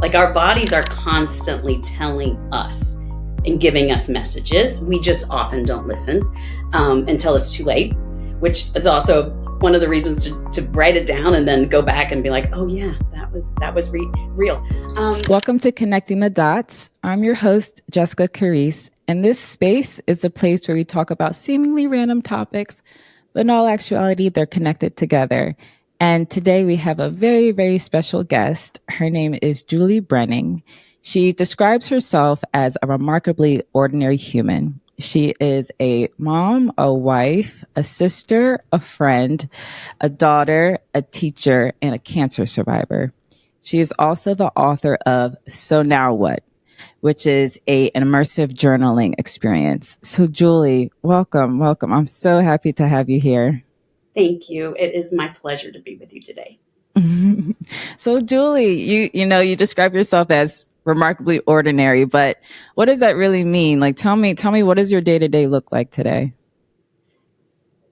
Like our bodies are constantly telling us and giving us messages. We just often don't listen until it's too late, which is also one of the reasons to write it down and then go back and be like, oh yeah, that was real. Welcome to Connecting the Dots. I'm your host, Jessica Caresse, and this space is a place where we talk about seemingly random topics, but in all actuality, they're connected together. And today we have a very, very special guest. Her name is Juli Brenning. She describes herself as a remarkably ordinary human. She is a mom, a wife, a sister, a friend, a daughter, a teacher, and a cancer survivor. She is also the author of So Now What, which is an immersive journaling experience. So Juli, welcome. I'm so happy to have you here. Thank you. It is my pleasure to be with you today. So Juli, you describe yourself as remarkably ordinary, but what does that really mean? Like, tell me, what does your day-to-day look like today?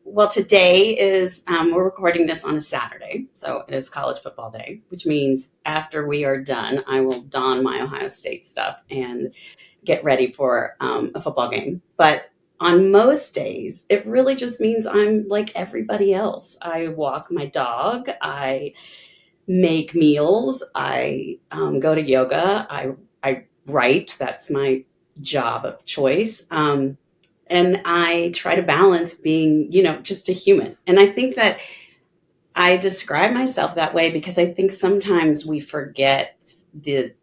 Well, today is, we're recording this on a Saturday, so it is college football day, which means after we are done, I will don my Ohio State stuff and get ready for a football game. But on most days, it really just means I'm like everybody else. I walk my dog, I make meals, I go to yoga, I write, that's my job of choice. And I try to balance being, just a human. And I think that I describe myself that way because I think sometimes we forget the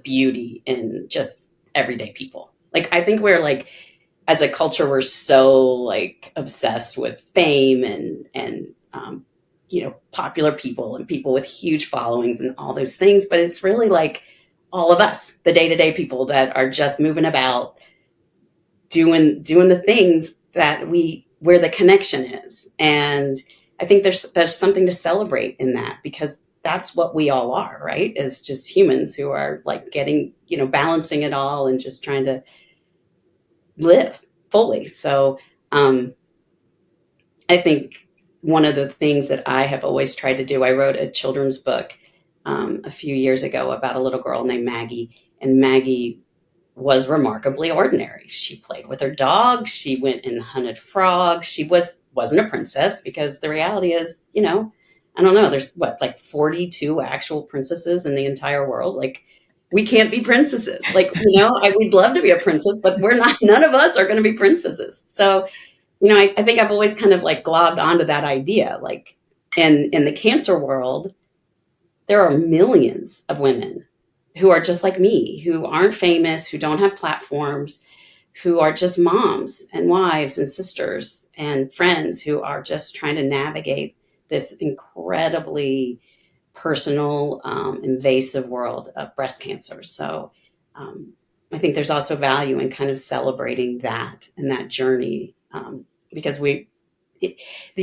beauty in just everyday people. Like I think we're like, as a culture, we're so like obsessed with fame and popular people and people with huge followings and all those things. But it's really like all of us, the day-to-day people that are just moving about, doing the things that where the connection is. And I think there's something to celebrate in that, because that's what we all are, right? Is just humans who are like getting, balancing it all and just trying to live fully. So I think one of the things that I have always tried to do, I wrote a children's book a few years ago about a little girl named Maggie, and Maggie was remarkably ordinary. She played with her dog. She went and hunted frogs. She wasn't a princess, because the reality is, I don't know, there's like 42 actual princesses in the entire world. Like we can't be princesses. Like, we'd love to be a princess, but we're not, none of us are going to be princesses. So, I think I've always kind of like globbed onto that idea. Like in the cancer world, there are millions of women who are just like me, who aren't famous, who don't have platforms, who are just moms and wives and sisters and friends who are just trying to navigate this incredibly personal, invasive world of breast cancer. So I think there's also value in kind of celebrating that and that journey, because the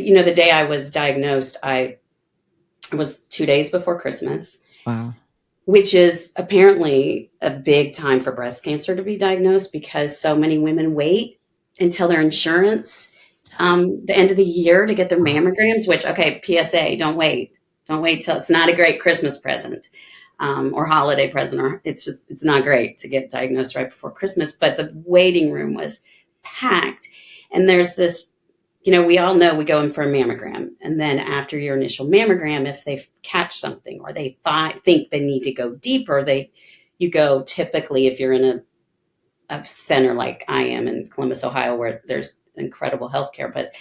day I was diagnosed, it was 2 days before Christmas. Wow. Which is apparently a big time for breast cancer to be diagnosed, because so many women wait until their insurance, the end of the year, to get their mammograms, which, okay, PSA, don't wait. Don't wait till it's not a great Christmas present or holiday present, or it's not great to get diagnosed right before Christmas. But the waiting room was packed. And there's this, we all know we go in for a mammogram. And then after your initial mammogram, if they catch something or they think they need to go deeper, you go, typically, if you're in a center like I am in Columbus, Ohio, where there's incredible healthcare, but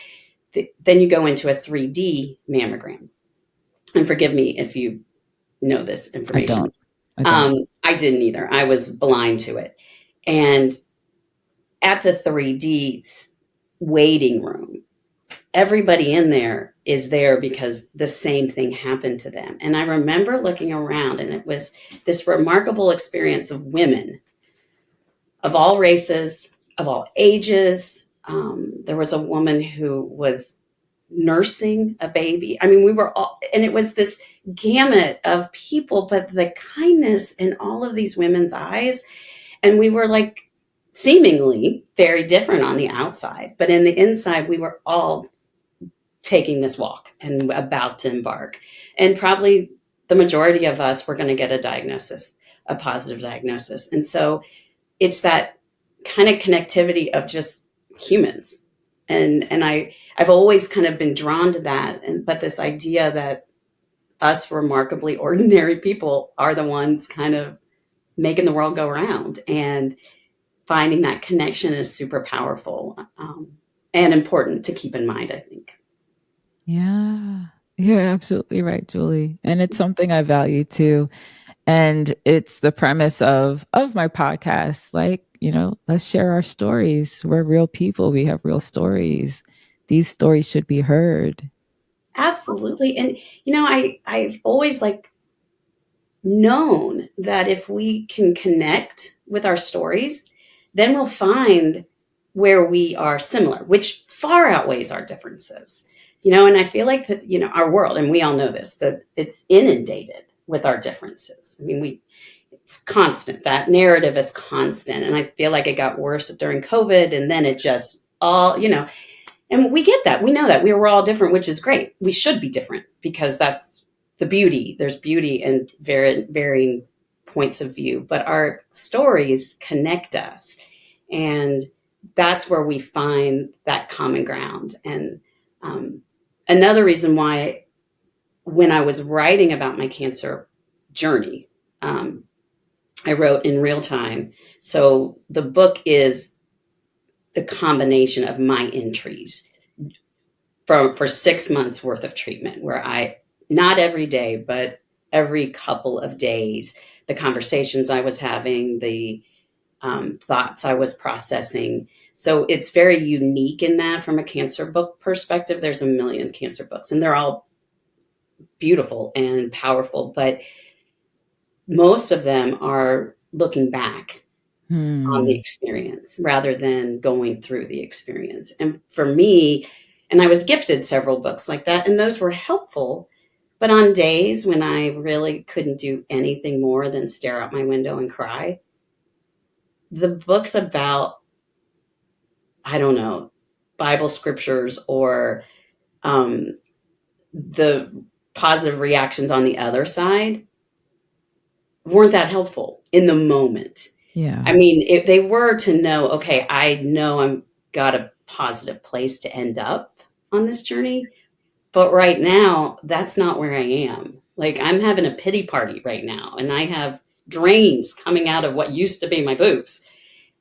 then you go into a 3D mammogram. And forgive me if you know this information. I don't. I didn't either. I was blind to it. And at the 3D waiting room, everybody in there is there because the same thing happened to them. And I remember looking around, and it was this remarkable experience of women of all races, of all ages. There was a woman who was nursing a baby. I mean, we were all, and it was this gamut of people, but the kindness in all of these women's eyes. And we were like seemingly very different on the outside, but in the inside, we were all taking this walk and about to embark. And probably the majority of us were going to get a diagnosis. a positive diagnosis. And so it's that kind of connectivity of just humans. And I've always kind of been drawn to that. But this idea that us remarkably ordinary people are the ones kind of making the world go round, and finding that connection is super powerful, and important to keep in mind, I think. Yeah. You're absolutely right, Juli. And it's something I value too. And it's the premise of my podcast. Like, let's share our stories. We're real people. We have real stories. These stories should be heard. Absolutely. And I've always known that if we can connect with our stories, then we'll find where we are similar, which far outweighs our differences. And I feel like that, our world, and we all know this, that it's inundated with our differences. I mean, it's constant. That narrative is constant. And I feel like it got worse during COVID, and then it just all, and we get that. We know that we were all different, which is great. We should be different because that's the beauty. There's beauty in varying points of view, but our stories connect us. And that's where we find that common ground. And another reason why, when I was writing about my cancer journey, I wrote in real time. So the book is the combination of my entries for 6 months worth of treatment, where I, not every day, but every couple of days, the conversations I was having, the thoughts I was processing. So it's very unique in that, from a cancer book perspective. There's a million cancer books, and they're all beautiful and powerful, but most of them are looking back on the experience rather than going through the experience. And for me, and I was gifted several books like that, and those were helpful. But on days when I really couldn't do anything more than stare out my window and cry, the books about, I don't know, Bible scriptures or the positive reactions on the other side weren't that helpful in the moment. Yeah. I mean, if they were to know, okay, I know I'm got a positive place to end up on this journey, but right now, that's not where I am. Like, I'm having a pity party right now, and I have drains coming out of what used to be my boobs.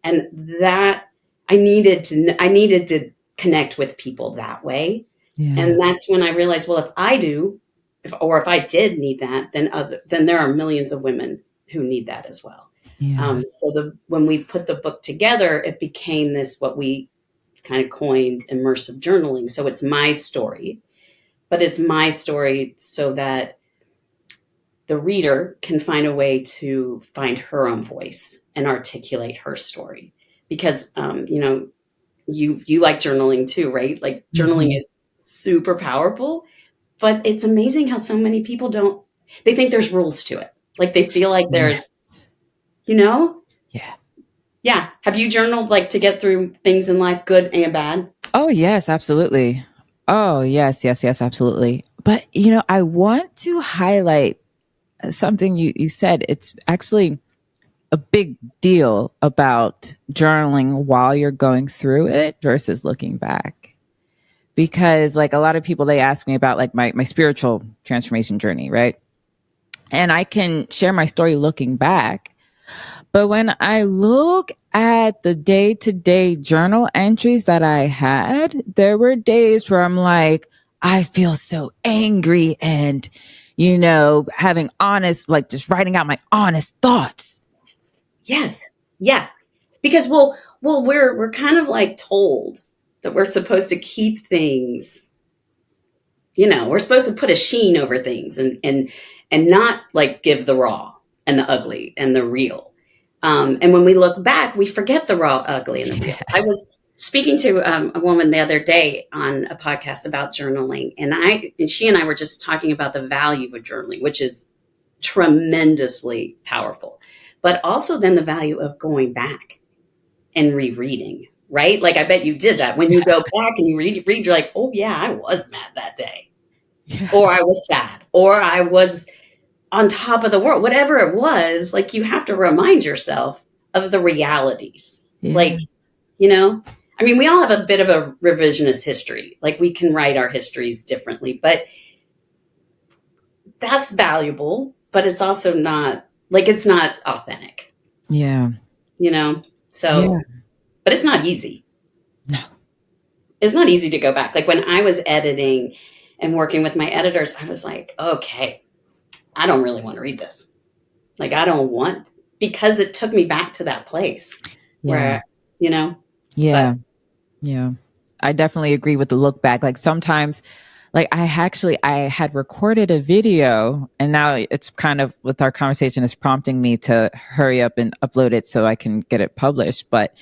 And that I needed to connect with people that way. Yeah. And that's when I realized, well, if I do, if I did need that, then there are millions of women who need that as well. Yeah. So when we put the book together, it became this, what we kind of coined, immersive journaling. So it's my story, but it's my story so that the reader can find a way to find her own voice and articulate her story. Because, you like journaling too, right? Like, journaling is super powerful, but it's amazing how so many people they think there's rules to it. Like, they feel like there's, Yeah. Yeah. Have you journaled, like, to get through things in life, good and bad? Oh, yes, absolutely. Oh, yes, yes, yes, absolutely. But, I want to highlight something you said. It's actually a big deal about journaling while you're going through it versus looking back. Because, like, a lot of people, they ask me about, like, my spiritual transformation journey, right? And I can share my story looking back. But when I look at the day-to-day journal entries that I had, there were days where I'm like, I feel so angry and, having honest, like, just writing out my honest thoughts. Yes. Yeah. Because we're kind of like told that we're supposed to keep things, we're supposed to put a sheen over things, and not, like, give the raw and the ugly and the real. And when we look back, we forget the raw, ugly, and the real. I was speaking to a woman the other day on a podcast about journaling, and she and I were just talking about the value of journaling, which is tremendously powerful, but also then the value of going back and rereading, right? Like, I bet you did that. When you go back and you read, you're like, oh yeah, I was mad that day, Yeah. or I was sad, or I was on top of the world, whatever it was, like you have to remind yourself of the realities. Yeah. Like, you know, I mean, we all have a bit of a revisionist history. Like we can write our histories differently, but that's valuable, but it's also not like it's not authentic, Yeah. you know? Yeah. So, but it's not easy. No. It's not easy to go back. Like when I was editing and working with my editors, I was like, okay, I don't really want to read this. Like I don't want, because it took me back to that place Yeah. where, you know, Yeah. but Yeah. I definitely agree with the look back. Like sometimes, like I had recorded a video and now it's kind of with our conversation is prompting me to hurry up and upload it so I can get it published. But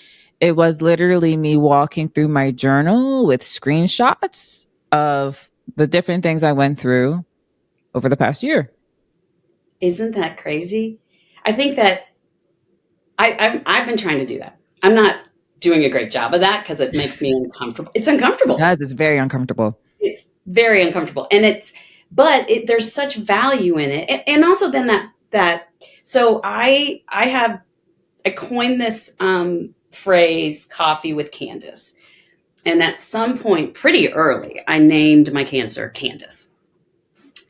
it was literally me walking through my journal with screenshots of the different things I went through over the past year. isn't that crazy? I think that I've been trying to do that. I'm not doing a great job of that because it makes me uncomfortable. It's It uncomfortable. does. It's very uncomfortable. It's very uncomfortable, and there's such value in it, and also then that. So I coined this phrase, "coffee with Candace," and at some point, pretty early, I named my cancer Candace.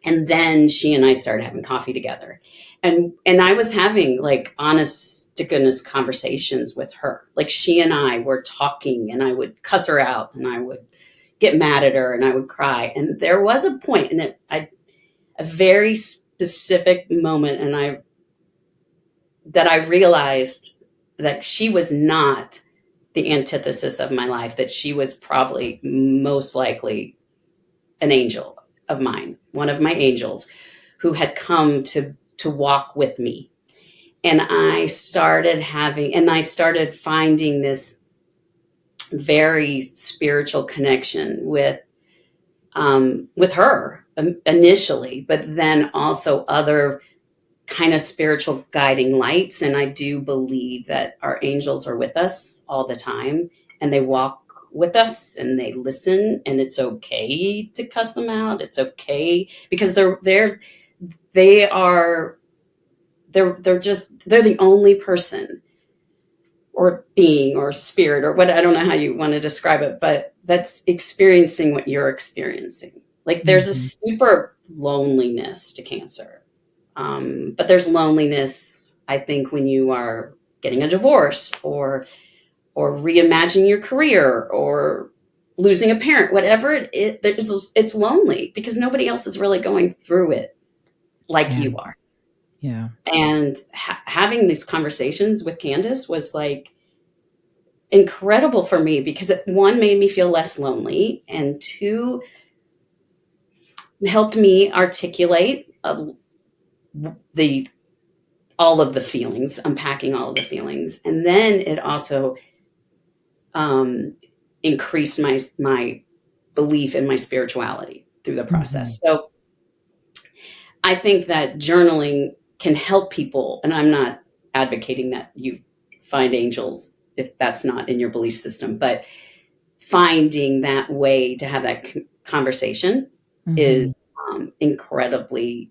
And then she and I started having coffee together, and I was having like honest to goodness conversations with her. Like she and I were talking, and I would cuss her out, and I would get mad at her, and I would cry. And there was a point, and a very specific moment, and I realized that she was not the antithesis of my life. That she was probably most likely an angel of mine, one of my angels who had come to walk with me. And I started finding this very spiritual connection with her initially, but then also other kind of spiritual guiding lights. And I do believe that our angels are with us all the time, and they walk with us and they listen, and it's okay to cuss them out. It's okay because they are they're the only person or being or spirit or what, I don't know how you want to describe it, but that's experiencing what you're experiencing. Like there's a Mhm. super loneliness to cancer. But there's loneliness, I think, when you are getting a divorce or reimagining your career or losing a parent, whatever it's lonely because nobody else is really going through it like Yeah. you are. Yeah. And having these conversations with Candace was like incredible for me because one made me feel less lonely, and two helped me articulate the all of the feelings, unpacking all of the feelings, and then it also um, increased my belief in my spirituality through the Mhm. process. So I think that journaling can help people, and I'm not advocating that you find angels if that's not in your belief system, but finding that way to have that conversation Mhm. is incredibly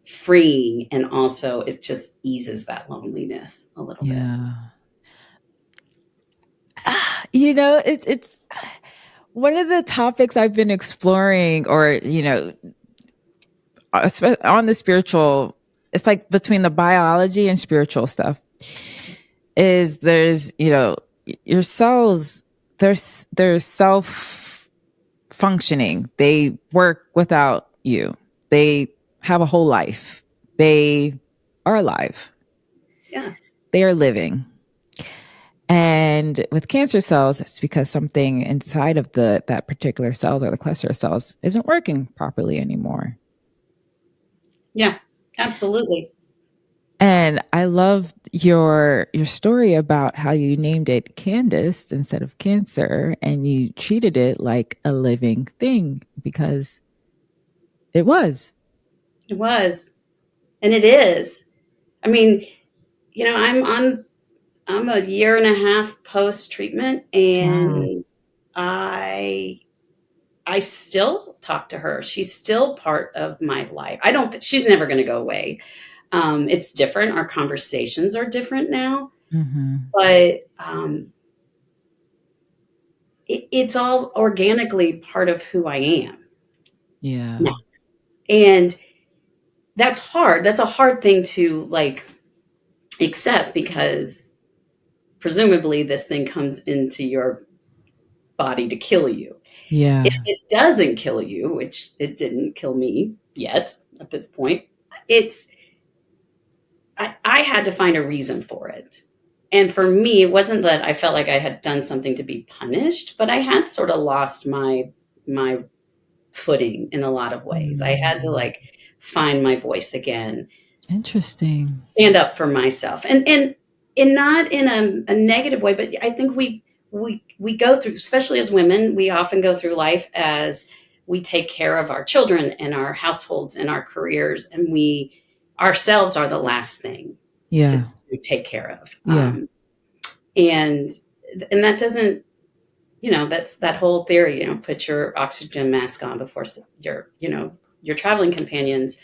freeing, and also it just eases that loneliness a little bit. Yeah. It's one of the topics I've been exploring, or on the spiritual. It's like between the biology and spiritual stuff. Is there's your cells. There's self functioning. They work without you. They have a whole life. They are alive. Yeah. They are living. And with cancer cells, it's because something inside of that particular cell or the cluster of cells isn't working properly anymore. Yeah, absolutely. And I love your story about how you named it Candace instead of cancer, and you treated it like a living thing because it was. It was. And it is. I mean, I'm a year and a half post treatment, Wow. and I I still talk to her. She's still part of my life. I don't, she's never going to go away. It's different. Our conversations are different now, but it's all organically part of who I am. Yeah. Now. And that's hard. That's a hard thing to like accept, because presumably this thing comes into your body to kill you. Yeah. If it doesn't kill you, which it didn't kill me yet at this point, it's I had to find a reason for it. And for me, it wasn't that I felt like I had done something to be punished, but I had sort of lost my footing in a lot of ways. I had to like find my voice again, Interesting. stand up for myself, and not in a negative way, but I think we go through, especially as women, we often go through life as we take care of our children and our households and our careers, and we ourselves are the last thing Yeah. to take care of. Yeah. And that doesn't, that's that whole theory, put your oxygen mask on before your traveling companions.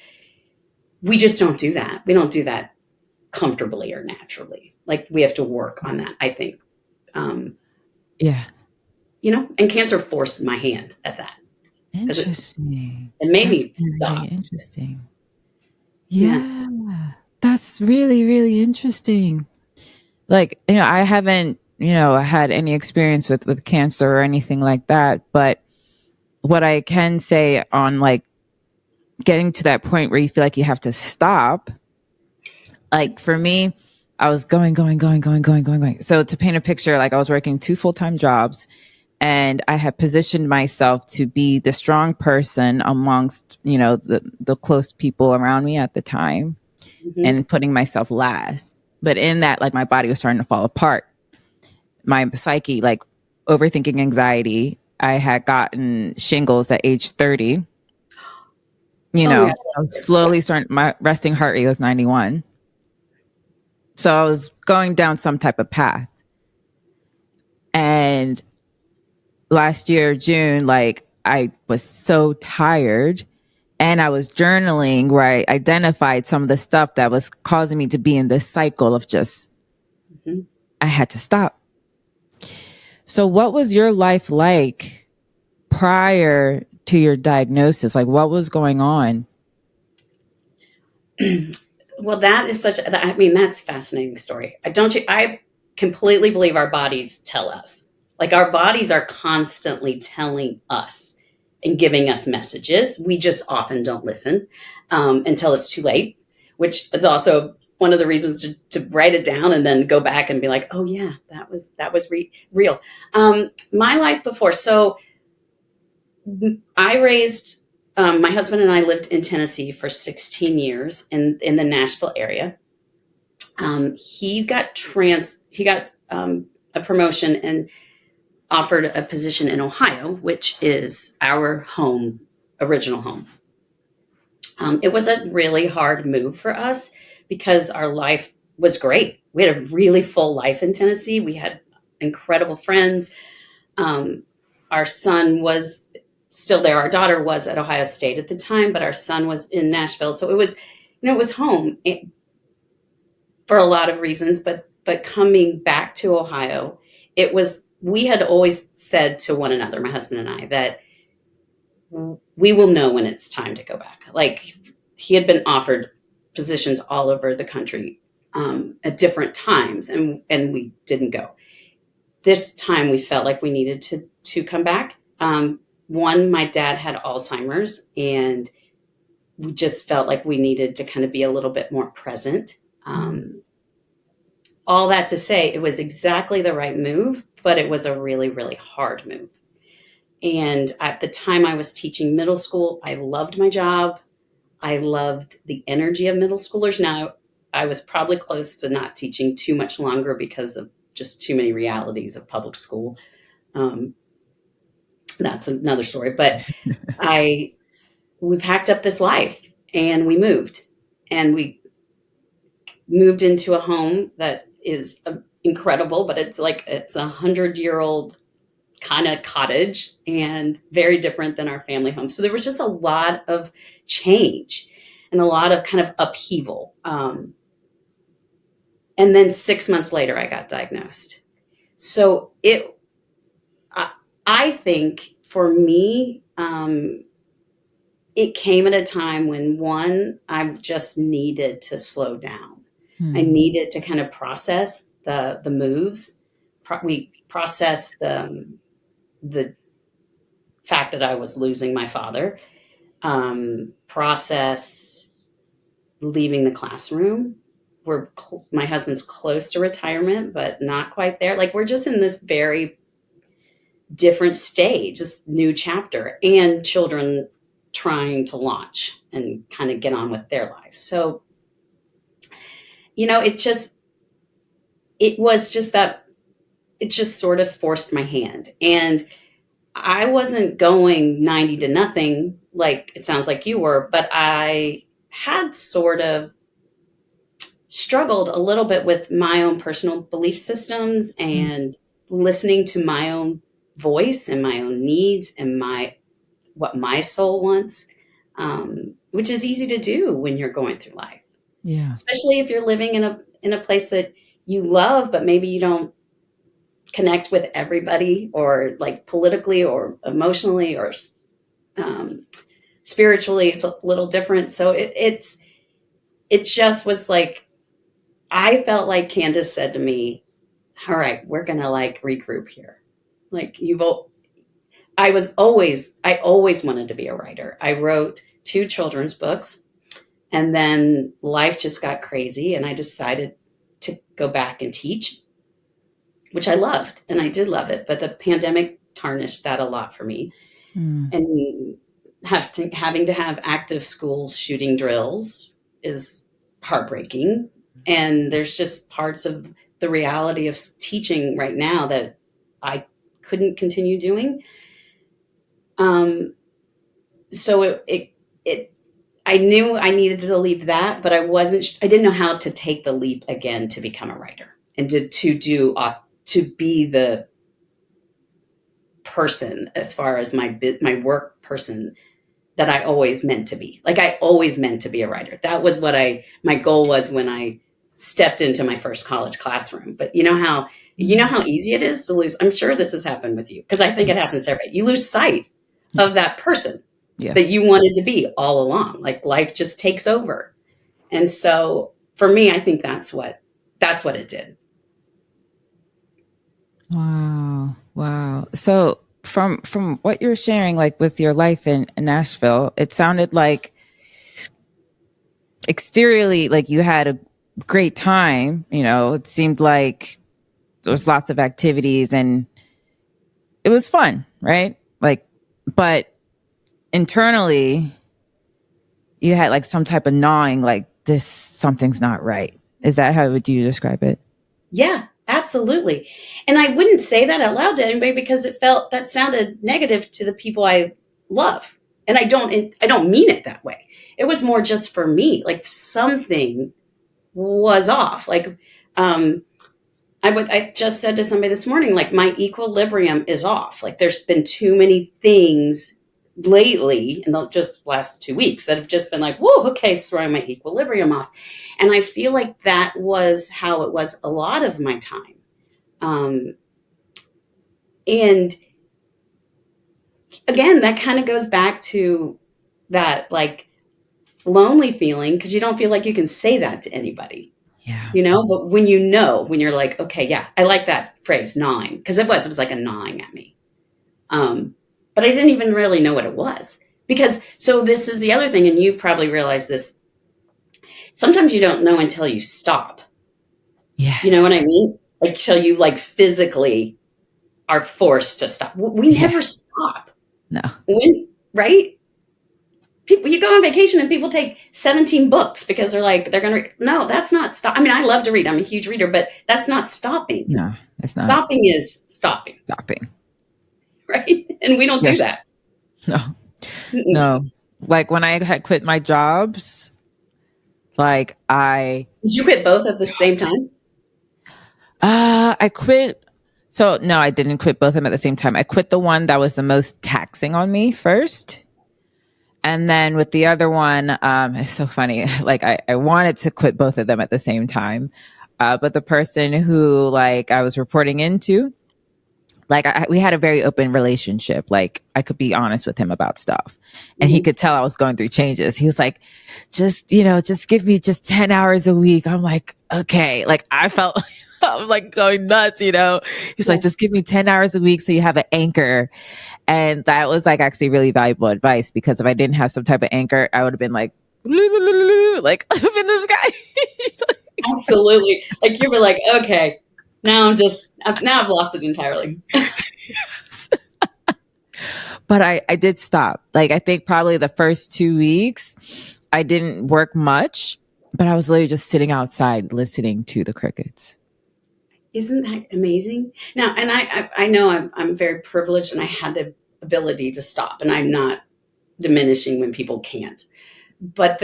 We just don't do that. We don't do that comfortably or naturally. Like, we have to work on that, I think. Yeah. And cancer forced my hand at that. Interesting. It made That's me really stop. interesting. Yeah. That's really, really interesting. Like, I haven't, had any experience with cancer or anything like that. But what I can say on like getting to that point where you feel like you have to stop, like for me, I was going. So to paint a picture, like I was working 2 full-time jobs, and I had positioned myself to be the strong person amongst, the close people around me at the time, Mm-hmm. and putting myself last. But in that, like my body was starting to fall apart. My psyche, like overthinking, anxiety. I had gotten shingles at age 30. Oh my God. I was slowly starting, my resting heart rate was 91. So I was going down some type of path. And last year, June, like I was so tired, and I was journaling where I identified some of the stuff that was causing me to be in this cycle of just, I had to stop. So what was your life like prior to your diagnosis? Like, what was going on? Well, that is that's a fascinating story. I completely believe our bodies tell us. Like, our bodies are constantly telling us and giving us messages. We just often don't listen until it's too late, which is also one of the reasons to write it down and then go back and be like, oh yeah, that was real. My life before. So I raised, my husband and I lived in Tennessee for 16 years in the Nashville area. He got a promotion and offered a position in Ohio, which is our original home. It was a really hard move for us because our life was great. We had a really full life in Tennessee. We had incredible friends. Our son was still there. Our daughter was at Ohio State at the time, but our son was in Nashville. So it was, it was home for a lot of reasons, but coming back to Ohio, we had always said to one another, my husband and I, that we will know when it's time to go back. Like, he had been offered positions all over the country at different times, and we didn't go. This time we felt like we needed to come back. One, my dad had Alzheimer's, and we just felt like we needed to kind of be a little bit more present. All that to say, it was exactly the right move, but it was a really, really hard move. And at the time I was teaching middle school, I loved my job. I loved the energy of middle schoolers. Now, I was probably close to not teaching too much longer because of just too many realities of public school. That's another story. But we packed up this life and we moved. And we moved into a home that is incredible, but it's 100-year-old kind of cottage and very different than our family home. So there was just a lot of change and a lot of kind of upheaval. And then 6 months later, I got diagnosed. So I think for me, it came at a time when one, I just needed to slow down. I needed to kind of process the moves. We processed the fact that I was losing my father. Process leaving the classroom. My husband's close to retirement, but not quite there. Like we're just in this very different stage, this new chapter, and children trying to launch and kind of get on with their lives. So, it was just that it just sort of forced my hand. And I wasn't going 90 to nothing like it sounds like you were, but I had sort of struggled a little bit with my own personal belief systems and listening to my own voice and my own needs and what my soul wants, which is easy to do when you're going through life. Yeah. Especially if you're living in a place that you love, but maybe you don't connect with everybody, or like politically or emotionally or spiritually, it's a little different. So it just was like, I felt like Candace said to me, all right, we're going to like regroup here. Like I always wanted to be a writer. I wrote 2 children's books, and then life just got crazy and I decided to go back and teach, which I loved, and I did love it, but the pandemic tarnished that a lot for me. And having to have active school shooting drills is heartbreaking. And there's just parts of the reality of teaching right now that I couldn't continue doing. So I knew I needed to leave that, but I didn't know how to take the leap again to become a writer and to be the person, as far as my work person, that I always meant to be. Like I always meant to be a writer. That was what my goal was when I stepped into my first college classroom. But you know how easy it is to lose. I'm sure this has happened with you, because I think it happens to everybody. You lose sight of that person that you wanted to be all along. Like life just takes over. And so for me, I think that's what it did. Wow. So from what you're sharing, like with your life in Nashville, it sounded like exteriorly, like you had a great time. It seemed like there was lots of activities and it was fun, right? Like, but internally you had like some type of gnawing, like something's not right. Is that how would you describe it? Yeah, absolutely. And I wouldn't say that out loud to anybody, because that sounded negative to the people I love. And I don't mean it that way. It was more just for me, like something was off. Like, I just said to somebody this morning, like my equilibrium is off. Like there's been too many things lately in the just last 2 weeks that have just been like, whoa, okay, throwing my equilibrium off. And I feel like that was how it was a lot of my time. And again, that kind of goes back to that like lonely feeling, because you don't feel like you can say that to anybody. Yeah. But when you're like, okay, yeah, I like that phrase, gnawing, because it was like a gnawing at me. But I didn't even really know what it was, so this is the other thing, and you probably realize this. Sometimes you don't know until you stop. Yes. You know what I mean? Like till you like physically are forced to stop. We never stop. No. Right? People, you go on vacation and people take 17 books because they're going to, no, that's not stop. I mean, I love to read. I'm a huge reader, but that's not stopping. No, it's not. Stopping is stopping. Right? And we don't do that. No. Like when I had quit my jobs, like Did you quit both at the same time? I quit. So no, I didn't quit both of them at the same time. I quit the one that was the most taxing on me first. And then with the other one, it's so funny. Like I wanted to quit both of them at the same time. But the person who like I was reporting into, like we had a very open relationship. Like I could be honest with him about stuff and he Mm-hmm. could tell I was going through changes. He was like, just give me just 10 hours a week. I'm like, okay. Like I felt I'm like going nuts, He's like, just give me 10 hours a week so you have an anchor. And that was like actually really valuable advice because if I didn't have some type of anchor, I would have been like, like up in the sky. Absolutely. Like you were like, okay, now I've lost it entirely. But I did stop. Like I think probably the first 2 weeks, I didn't work much, but I was literally just sitting outside listening to the crickets. Isn't that amazing? Now, and I know I'm very privileged and I had the ability to stop, and I'm not diminishing when people can't. But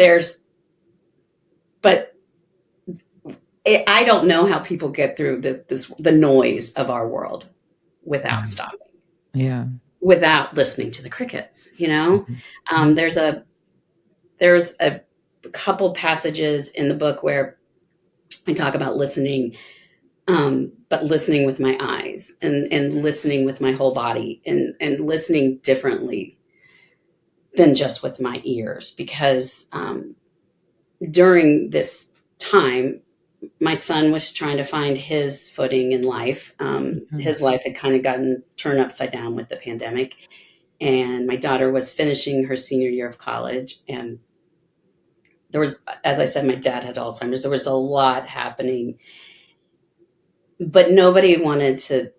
but I don't know how people get through the noise of our world without stopping, Yeah. without listening to the crickets. Mm-hmm. There's a couple passages in the book where I talk about listening, but listening with my eyes and listening with my whole body and listening differently than just with my ears. Because during this time, my son was trying to find his footing in life. Mm-hmm. His life had kind of gotten turned upside down with the pandemic. And my daughter was finishing her senior year of college. And there was, as I said, my dad had Alzheimer's. There was a lot happening, but nobody wanted to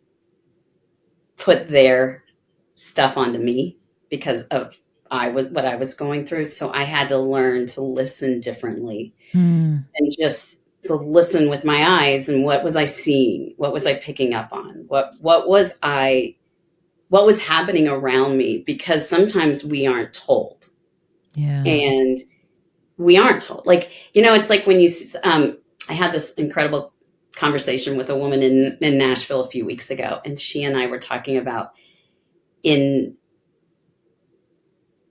put their stuff onto me because of what I was going through. So I had to learn to listen differently Mm. and just to listen with my eyes. And what was I seeing? What was I picking up on? What was happening around me? Because sometimes we aren't told, Yeah. and we aren't told. Like, it's like when I had this incredible conversation with a woman in Nashville a few weeks ago, and she and I were talking about in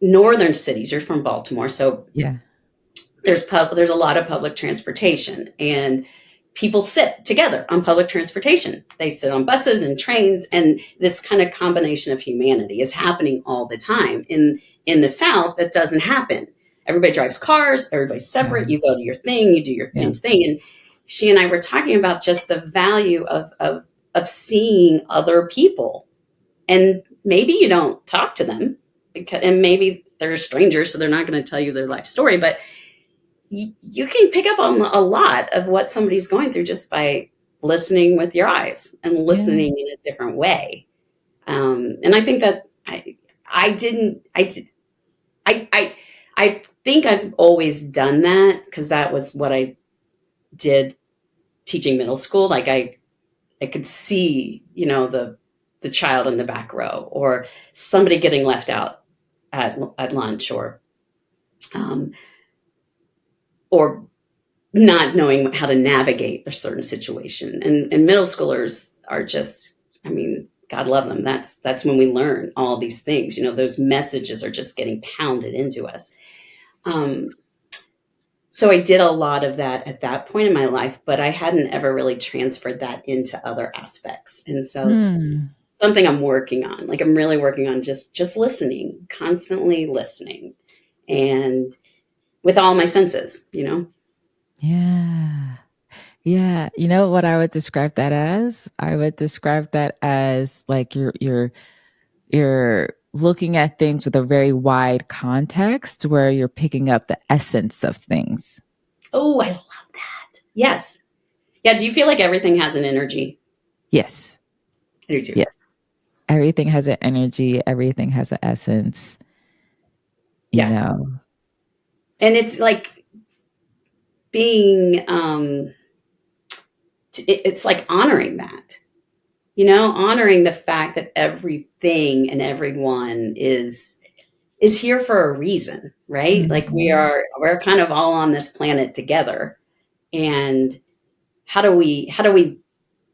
northern cities. You're from Baltimore, so Yeah. there's a lot of public transportation, and people sit together on public transportation. They sit on buses and trains, and this kind of combination of humanity is happening all the time. In the South, that doesn't happen. Everybody drives cars, everybody's Yeah. separate. You go to your thing, you do your Yeah. thing. And she and I were talking about just the value of seeing other people. And maybe you don't talk to them, and maybe they're strangers, so they're not going to tell you their life story, but you can pick up on a lot of what somebody's going through just by listening with your eyes and Yeah. listening in a different way. And I think that I didn't, I did, I think I've always done that because that was what I did teaching middle school. Like I could see, the child in the back row or somebody getting left out at lunch um, or not knowing how to navigate a certain situation. And middle schoolers are just, I mean, God love them. That's when we learn all these things. Those messages are just getting pounded into us. So I did a lot of that at that point in my life, but I hadn't ever really transferred that into other aspects. And so Mm. something I'm working on, like I'm really working on just listening, constantly listening, and with all my senses. Yeah. Yeah. You know what I would describe that as? I would describe that as like you're looking at things with a very wide context where you're picking up the essence of things. Oh, I love that. Yes. Yeah. Do you feel like everything has an energy? Yes. I do too. Yes. Everything has an energy, everything has an essence, you Yeah. know. And it's like being, it's like honoring that, honoring the fact that everything and everyone is here for a reason, right? Like Mhm. we're kind of all on this planet together. And how do we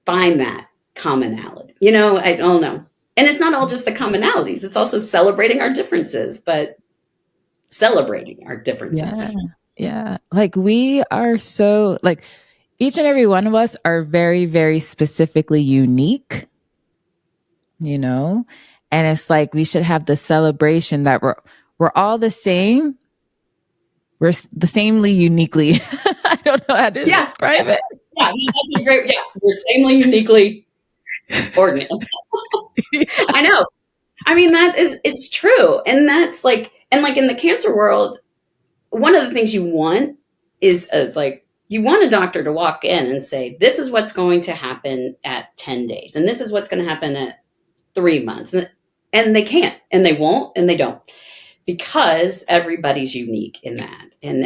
find that commonality. You know, I don't know. And it's not all just the commonalities, it's also celebrating our differences, but celebrating our differences. Yeah. Yeah. Like we are so like each and every one of us are very, very specifically unique, you know? And it's like we should have the celebration that we're all the same. We're the samely uniquely. I don't know how to Yeah, describe it. yeah, that's a great. Yeah, we're samely, uniquely ordinary. I know. I mean, it's true, and that's like, and like in the cancer world, one of the things you want is you want a doctor to walk in and say, this is what's going to happen at 10 days, and this is what's going to happen at 3 months, and they can't, and they won't, and they don't, because everybody's unique in that, and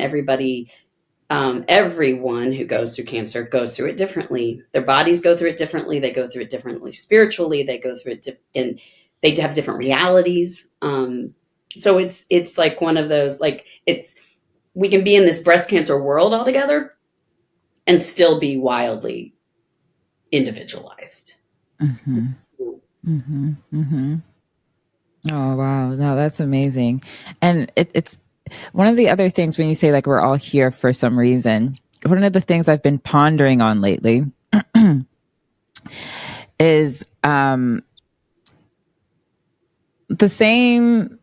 everyone who goes through cancer goes through it differently. Their bodies go through it differently. They go through it differently spiritually. They go through it, and they have different realities. So it's like one of those, like, we can be in this breast cancer world all together and still be wildly individualized. Mm-hmm. Mm-hmm. Mm-hmm. Oh wow, no, that's amazing. And it's one of the other things when you say like we're all here for some reason. One of the things I've been pondering on lately is the same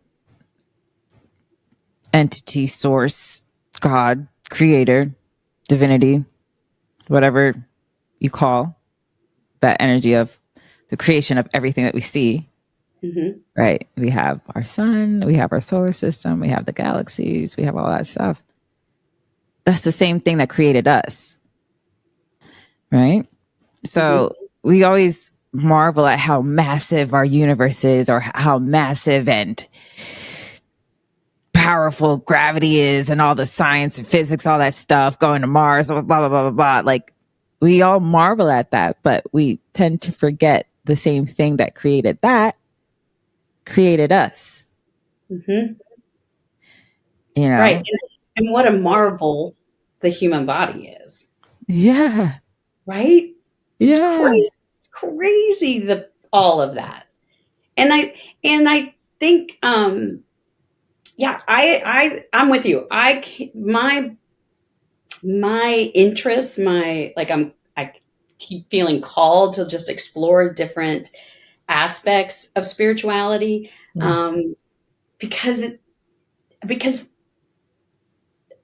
entity, source, God, creator, divinity, whatever you call that energy of the creation of everything that we see. Mm-hmm. Right. We have our sun, we have our solar system, we have the galaxies, we have all that stuff. That's the same thing that created us. Right. So we always marvel at how massive our universe is, or how massive and powerful gravity is, and all the science and physics, all that stuff, going to Mars, blah, blah, blah, blah, blah. Like we all marvel at that, but we tend to forget the same thing that created us. Mm-hmm. You know? Right. And what a marvel the human body is. Yeah. Right? It's Yeah. crazy all of that. And I think yeah, I'm with you. My interest, I keep feeling called to just explore different aspects of spirituality, Yeah. because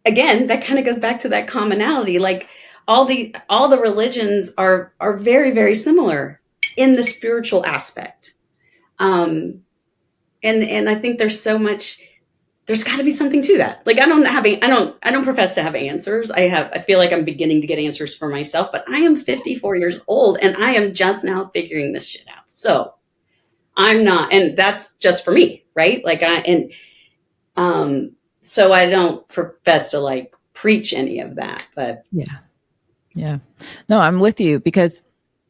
again, that kind of goes back to that commonality. Like all the religions are very, very similar in the spiritual aspect. And I think there's got to be something to that. Like I don't profess to have answers. I feel like I'm beginning to get answers for myself, but I am 54 years old and I am just now figuring this shit out. So I'm not, and that's just for me, right? So I don't profess to like preach any of that, but Yeah. Yeah. No, I'm with you, because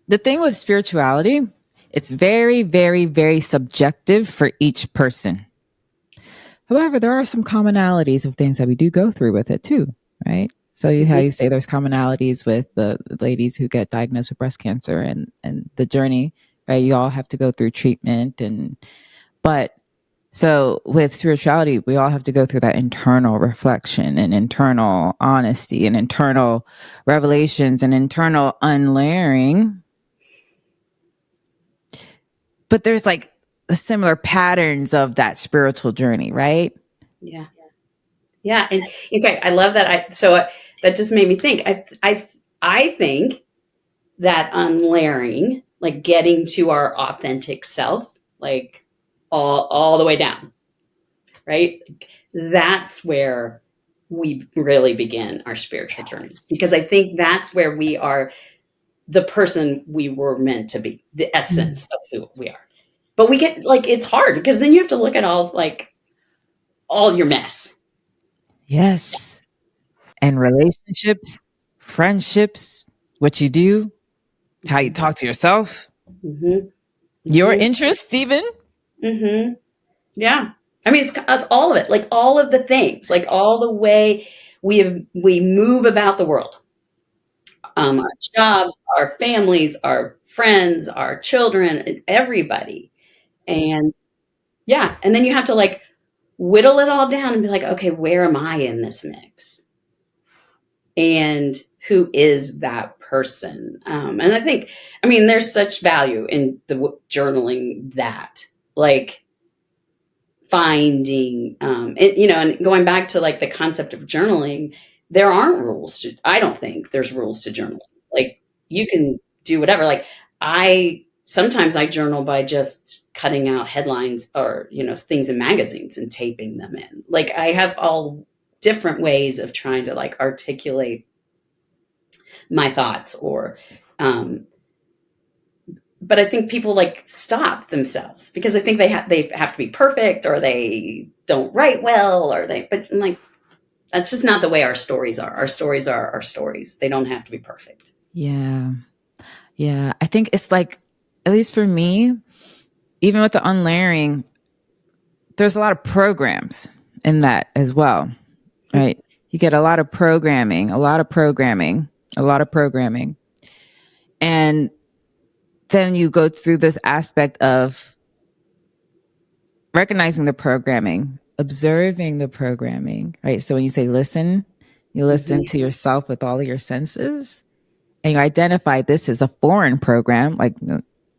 the thing with spirituality, it's very, very, very subjective for each person. However, there are some commonalities of things that we do go through with it too, right? So how you say there's commonalities with the ladies who get diagnosed with breast cancer and the journey, right? You all have to go through treatment, but so with spirituality, we all have to go through that internal reflection and internal honesty and internal revelations and internal unlayering. But there's like similar patterns of that spiritual journey, right? yeah. Yeah, and okay, I love that. That just made me think. I think that unlayering, like getting to our authentic self, like all the way down, right? That's where we really begin our spiritual journey, because I think that's where we are the person we were meant to be, the essence of who we are. But we get like it's hard because then you have to look at all your mess. Yes. And relationships, friendships, what you do, how you talk to yourself, Mm-hmm. your Mm-hmm. interests, even. Mm-hmm. Yeah. I mean, it's all of it, like all of the things, like all the way we move about the world, our jobs, our families, our friends, our children, everybody. And yeah, and then you have to like whittle it all down and be like, okay, where am I in this mix? And who is that person? And I think, I mean, there's such value in the journaling that, like, finding, and going back to like the concept of journaling, there aren't rules to, I don't think there's rules to journaling. Like, you can do whatever. Like, sometimes I journal by just cutting out headlines or, things in magazines and taping them in. Like, I have all different ways of trying to like articulate my thoughts or but I think people like stop themselves because they think they have to be perfect or they don't write well but I'm like, that's just not the way our stories are. Our stories are our stories. They don't have to be perfect. Yeah. I think it's like, at least for me, even with the unlayering, there's a lot of programs in that as well, right? You get a lot of programming. And then you go through this aspect of recognizing the programming, observing the programming, right? So when you say listen, you listen to yourself with all of your senses, and you identify this as a foreign program, like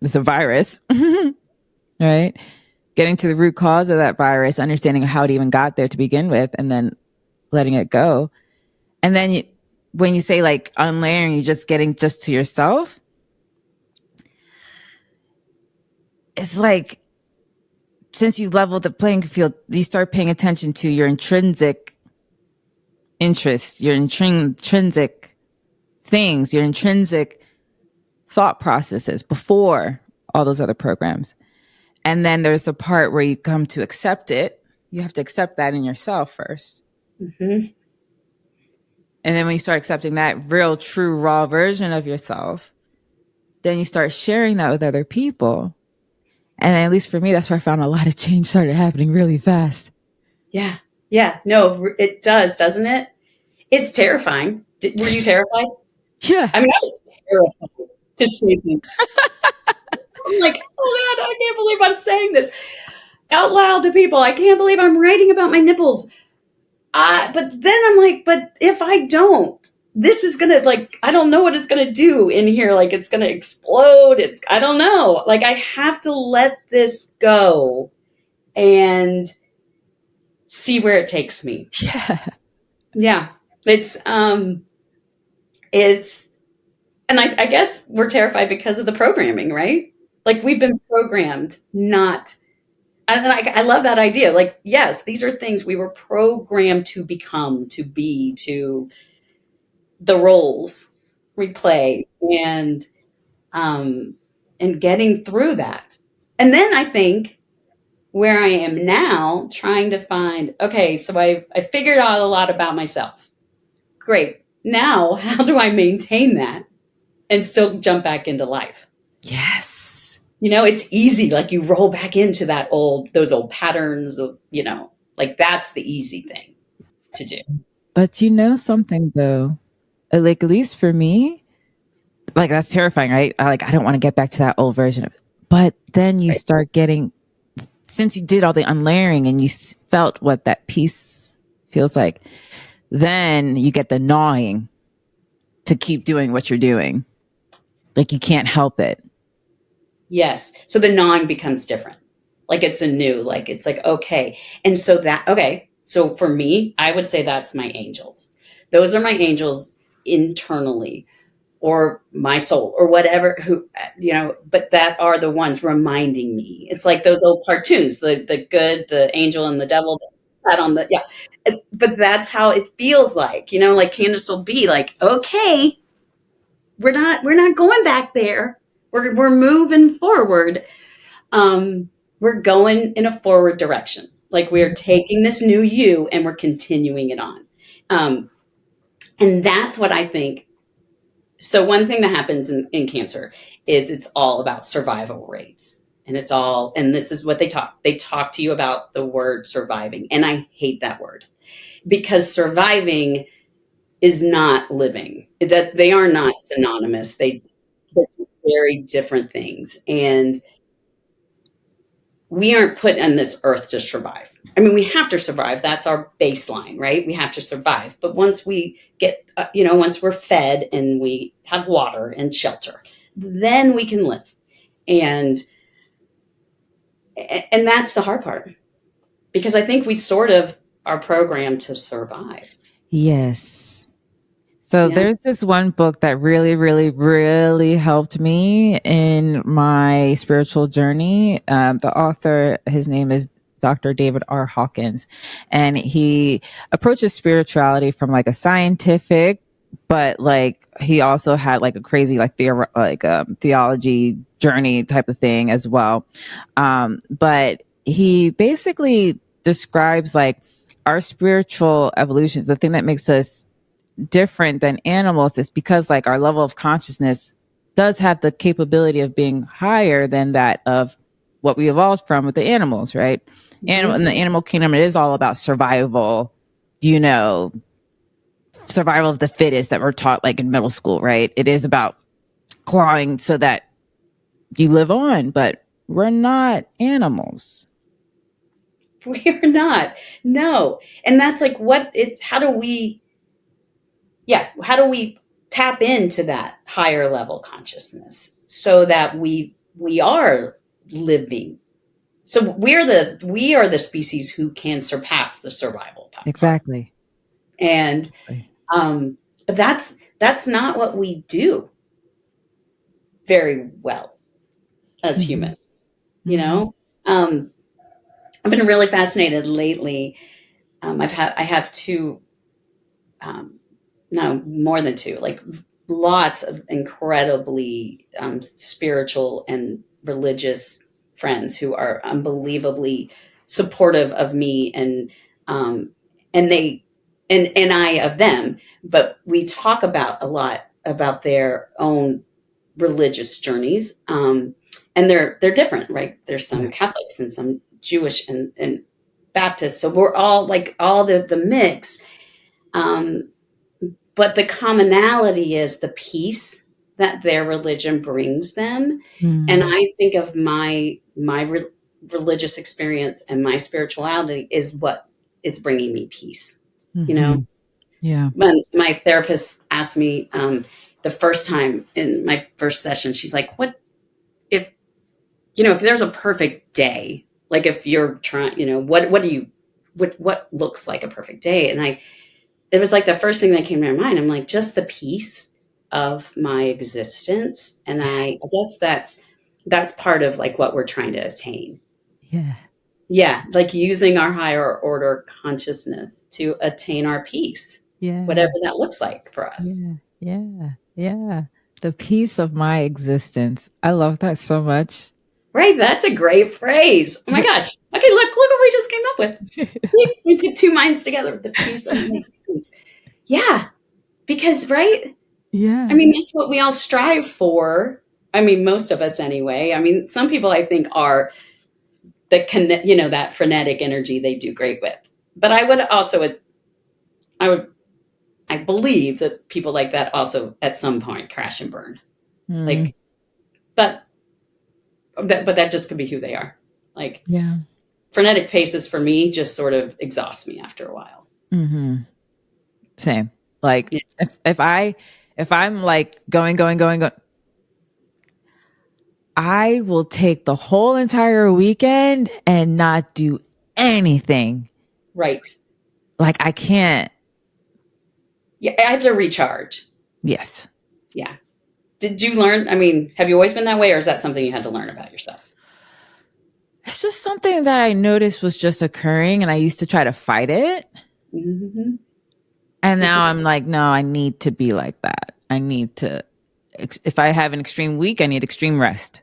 it's a virus, right? Getting to the root cause of that virus, understanding how it even got there to begin with, and then letting it go. And then when you say like unlayering, you're just getting just to yourself. It's like, since you leveled the playing field, you start paying attention to your intrinsic interests, your intrinsic things, your intrinsic thought processes before all those other programs. And then there's a part where you come to accept it. You have to accept that in yourself first. Mm-hmm. And then when you start accepting that real, true, raw version of yourself, then you start sharing that with other people. And at least for me, that's where I found a lot of change started happening really fast. Yeah. Yeah. No, it does, doesn't it? It's terrifying. Were you terrified? Yeah. I mean, I was terrified to say things. I'm like, oh man, I can't believe I'm saying this out loud to people. I can't believe I'm writing about my nipples. But then I'm like, but if I don't, this is gonna, like, I don't know what it's gonna do in here. Like, it's gonna explode. I don't know. Like, I have to let this go and see where it takes me. Yeah. It's and I guess we're terrified because of the programming, right? Like, we've been programmed not. And I love that idea. Like, yes, these are things we were programmed to become, to be, to the roles we play, and getting through that. And then I think where I am now, trying to find, okay, so I figured out a lot about myself. Great. Now, how do I maintain that and still jump back into life? Yes. It's easy. Like, you roll back into those old patterns of, like, that's the easy thing to do. But something though, like, at least for me, like, that's terrifying, right? I don't want to get back to that old version of it. But then you start getting, since you did all the unlayering and you felt what that peace feels like, then you get the gnawing to keep doing what you're doing. Like, you can't help it. Yes. So the gnawing becomes different. Like, it's like, it's like, okay. And so so for me, I would say that's my angels. Those are my angels internally, or my soul, or whatever, but that are the ones reminding me. It's like those old cartoons, the good, the angel and the devil, that on the, yeah. But that's how it feels like, like Candace will be like, okay, we're not going back there. We're moving forward. We're going in a forward direction. Like, we're taking this new you and we're continuing it on. And that's what I think. So one thing that happens in cancer is it's all about survival rates. And this is what they talk to you about the word surviving. And I hate that word, because surviving is not living. That they are not synonymous. They're just very different things. And we aren't put on this earth to survive. I mean, we have to survive. That's our baseline, right? We have to survive. But once we get, once we're fed and we have water and shelter, then we can live. And and that's the hard part, because I think we sort of are programmed to survive. Yes. So Yeah. there's this one book that really, really, really helped me in my spiritual journey. The author, his name is Dr. David R. Hawkins, and he approaches spirituality from like a scientific, but like he also had like a crazy theology journey type of thing as well. But he basically describes like our spiritual evolution, the thing that makes us different than animals is because like our level of consciousness does have the capability of being higher than that of what we evolved from with the animals, right? And Mm-hmm. in the animal kingdom, it is all about survival, you know, survival of the fittest that we're taught like in middle school, right? It is about clawing so that you live on, but we're not animals. We're not. No. And that's like what it's how do we how do we tap into that higher level consciousness so that we are living. So we are the species who can surpass the survival part. Exactly. And but that's not what we do very well as Mm-hmm. humans, you Mm-hmm. know? Um, I've been really fascinated lately. I have two, um, no, more than two, like lots of incredibly spiritual and religious friends who are unbelievably supportive of me, um, and they and I of them. But we talk about a lot about their own religious journeys, and they're different, right? There's some Yeah. Catholics and some Jewish and Baptists, so we're all like all the mix. Um, but the commonality is the peace that their religion brings them. And Mm-hmm. I think of my religious experience and my spirituality is what is bringing me peace. You know, Mm-hmm. Yeah. when my therapist asked me the first time in my first session, she's like, "What if if there's a perfect day? Like if you're trying, what do you what looks like a perfect day?" And it was like the first thing that came to my mind. I'm like, just the peace of my existence. And I guess that's part of like what we're trying to attain. Yeah. Yeah, like using our higher order consciousness to attain our peace, Yeah. whatever that looks like for us. Yeah, yeah, yeah. The peace of my existence. I love that so much. Right? That's a great phrase. Oh my gosh. Okay, look what we just came up with. We put two minds together, the peace of my existence. Yeah, because right? I Yeah, mean, that's what we all strive for. I mean, most of us anyway. I mean, some people I think are that frenetic energy they do great with. But I would, I believe that people like that also at some point crash and burn. mm, Like, but but that just could be who they are. Like, yeah. frenetic paces for me just sort of exhaust me after a while. Hmm. Same. Like Yeah, if I'm like going, I will take the whole entire weekend and not do anything. right. Like I can't. Yeah, I have to recharge. Yes. Yeah. Did you learn? I mean, have you always been that way, or is that something you had to learn about yourself? It's just something that I noticed was just occurring and I used to try to fight it. Mm-hmm. And now I'm like, no, I need to be like that. I need to, if I have an extreme week, I need extreme rest.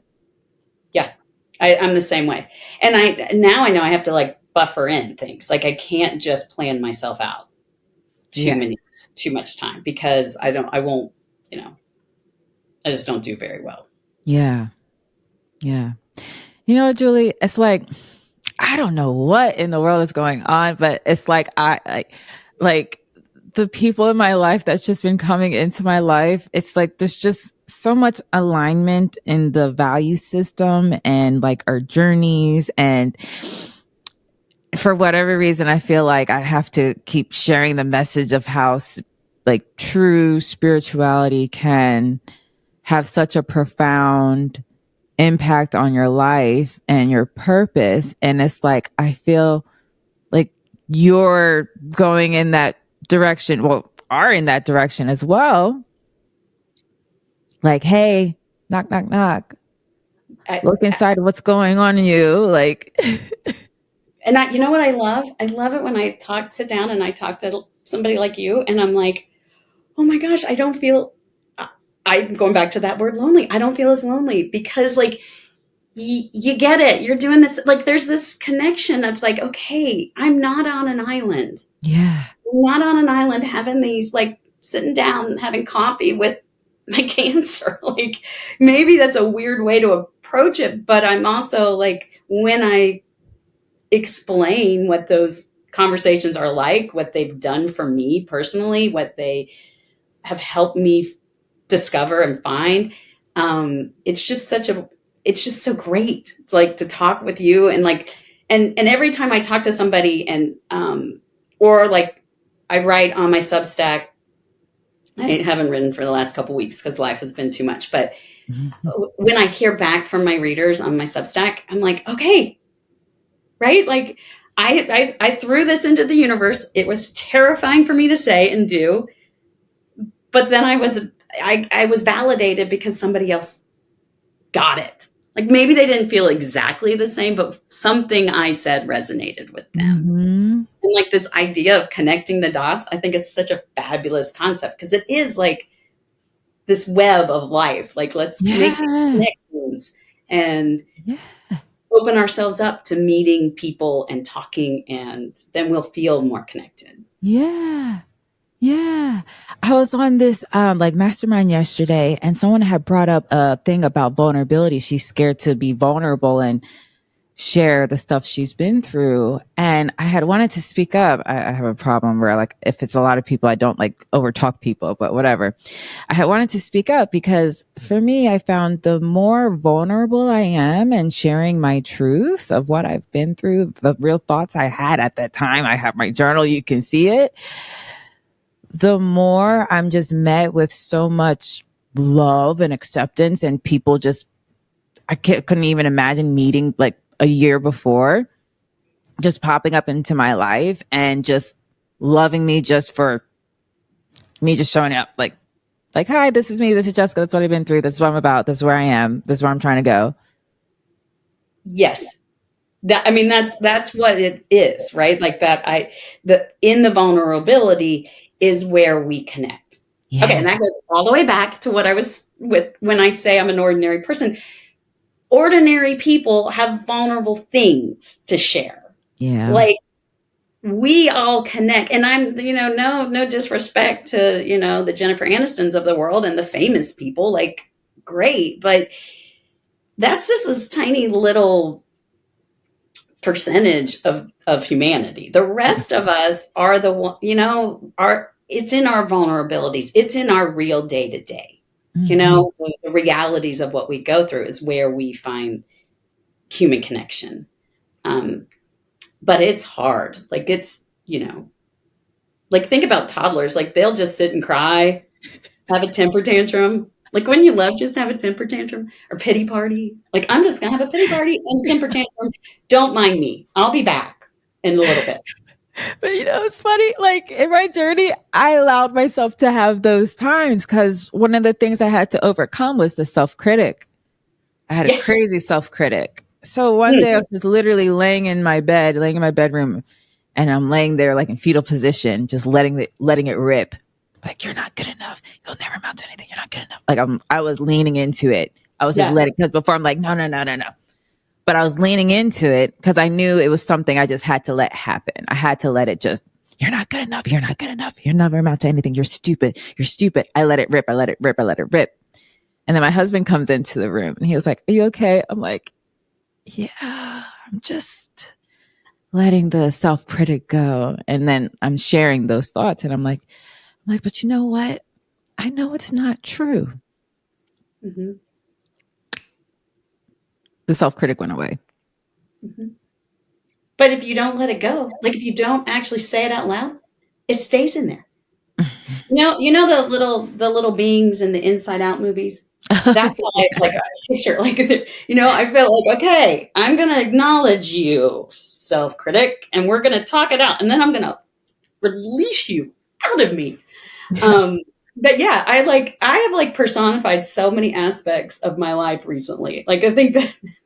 Yeah, I'm the same way. And I know I have to like buffer in things. Like I can't just plan myself out too Yes. many too much time, because I won't, you know, I just don't do very well. Yeah. Yeah. You know, Julie, it's like, I don't know what in the world is going on, but it's like, like the people in my life that's just been coming into my life, it's like there's just so much alignment in the value system and like our journeys. And for whatever reason, I feel like I have to keep sharing the message of how like true spirituality can have such a profound impact on your life and your purpose. And it's like, I feel like you're going in that direction, well, are in that direction as well. Like, hey, knock, knock, knock. Look inside of what's going on in you. Like, and you know what I love? I love it when I sit down and I talk to somebody like you, and I'm like, oh my gosh, I don't feel, I'm going back to that word lonely. I don't feel as lonely because like, you get it. You're doing this. Like there's this connection of like, okay, I'm not on an island. yeah. I'm not on an island having these, like sitting down and having coffee with my cancer. Like maybe that's a weird way to approach it. But I'm also like, when I explain what those conversations are like, what they've done for me personally, what they have helped me discover and find, it's just so great. It's like to talk with you and like, and every time I talk to somebody and, or like I write on my Substack, I haven't written for the last couple of weeks because life has been too much. But when I hear back from my readers on my Substack, I'm like, okay, right? Like I threw this into the universe. It was terrifying for me to say and do, but then I was validated because somebody else got it. Like maybe they didn't feel exactly the same, but something I said resonated with them. Mm-hmm. And like this idea of connecting the dots, I think it's such a fabulous concept because it is like this web of life. Like let's make these connections and open ourselves up to meeting people and talking, and then we'll feel more connected. Yeah. Yeah. I was on this like mastermind yesterday, and someone had brought up a thing about vulnerability. She's scared to be vulnerable and share the stuff she's been through. And I had wanted to speak up. I have a problem where like if it's a lot of people, I don't like overtalk people, but whatever. I had wanted to speak up because for me, I found the more vulnerable I am and sharing my truth of what I've been through, the real thoughts I had at that time. I have my journal, you can see it. The more I'm just met with so much love and acceptance, and people just, couldn't even imagine meeting like a year before, just popping up into my life and just loving me just for me just showing up like, hi, this is me. This is Jessica. That's what I've been through. This is what I'm about. This is where I am. This is where I'm trying to go. Yes. That's what it is, right? Like in the vulnerability is where we connect. Yeah. Okay. And that goes all the way back to what I was with when I say I'm an ordinary person. Ordinary people have vulnerable things to share. Yeah. Like we all connect. And I'm, no disrespect to, the Jennifer Anistons of the world and the famous people, like great. But that's just this tiny little percentage of humanity. The rest of us are it's in our vulnerabilities. It's in our real day to day. The realities of what we go through is where we find human connection. But it's hard. Like it's, like think about toddlers, like they'll just sit and cry, have a temper tantrum. Like when you love, just have a temper tantrum or pity party. Like I'm just going to have a pity party and temper tantrum. Don't mind me. I'll be back in a little bit. But it's funny, like in my journey, I allowed myself to have those times because one of the things I had to overcome was the self-critic. I had a crazy self-critic. So one day I was just literally laying in my bedroom, and I'm laying there like in fetal position, just letting it rip. Like, you're not good enough. You'll never amount to anything. You're not good enough. Like I was leaning into it. I was just letting, because before I'm like, no. But I was leaning into it because I knew it was something I just had to let happen. I had to let it just, you're not good enough. You're not good enough. You'll never amount to anything. You're stupid. You're stupid. I let it rip. I let it rip. And then my husband comes into the room and he was like, are you okay? I'm like, yeah, I'm just letting the self-critic go. And then I'm sharing those thoughts and I'm like, but you know what? I know it's not true. Mm-hmm. The self-critic went away. Mm-hmm. But if you don't let it go, like if you don't actually say it out loud, it stays in there. You know the little beings in the Inside Out movies. That's how I like I picture like I felt like okay, I'm gonna acknowledge you, self critic, and we're gonna talk it out, and then I'm gonna release you out of me. Um, but yeah, I have like personified so many aspects of my life recently. Like I think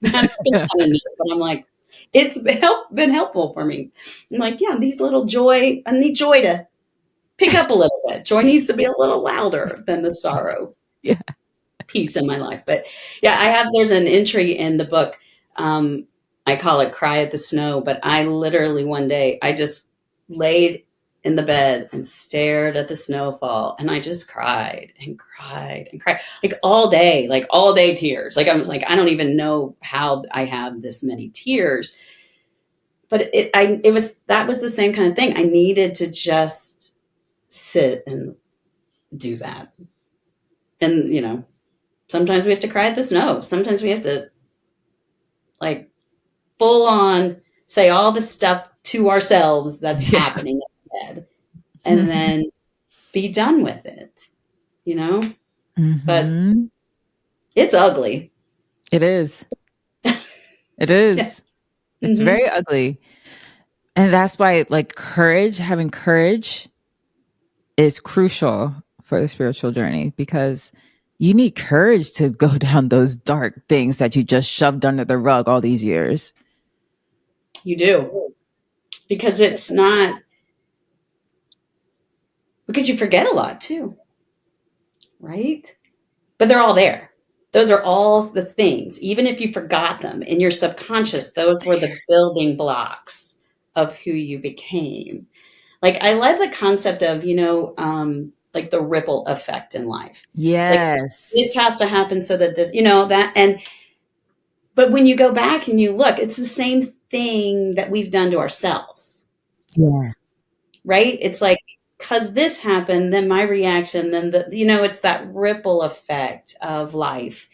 that's been kind of neat. But I'm like, it's been helpful for me. I'm like, yeah, these little joy. I need joy to pick up a little bit. Joy needs to be a little louder than the sorrow Yeah. piece in my life. But yeah, there's an entry in the book. Um, I call it Cry at the Snow, but I literally one day I just laid in the bed and stared at the snowfall and I just cried and cried and cried like all day tears. Like I'm like, I don't even know how I have this many tears. But that was the same kind of thing. I needed to just sit and do that. And sometimes we have to cry at the snow. Sometimes we have to like full on say all the stuff to ourselves that's Yeah. happening in bed and then be done with it, you know? But Mm-hmm. it's ugly. It is. It Yeah. is. It's Hmm. very ugly. And that's why, like, having courage is crucial for the spiritual journey because you need courage to go down those dark things that you just shoved under the rug all these years. You do. Because it's not, because you forget a lot too, right? But they're all there. Those are all the things. Even if you forgot them in your subconscious, those were the building blocks of who you became. Like I love the concept of, like the ripple effect in life. Like this Yes. has to happen so that this, that but when you go back and you look, it's the same thing that we've done to ourselves, Yes. right? It's like because this happened, then my reaction, then it's that ripple effect of life.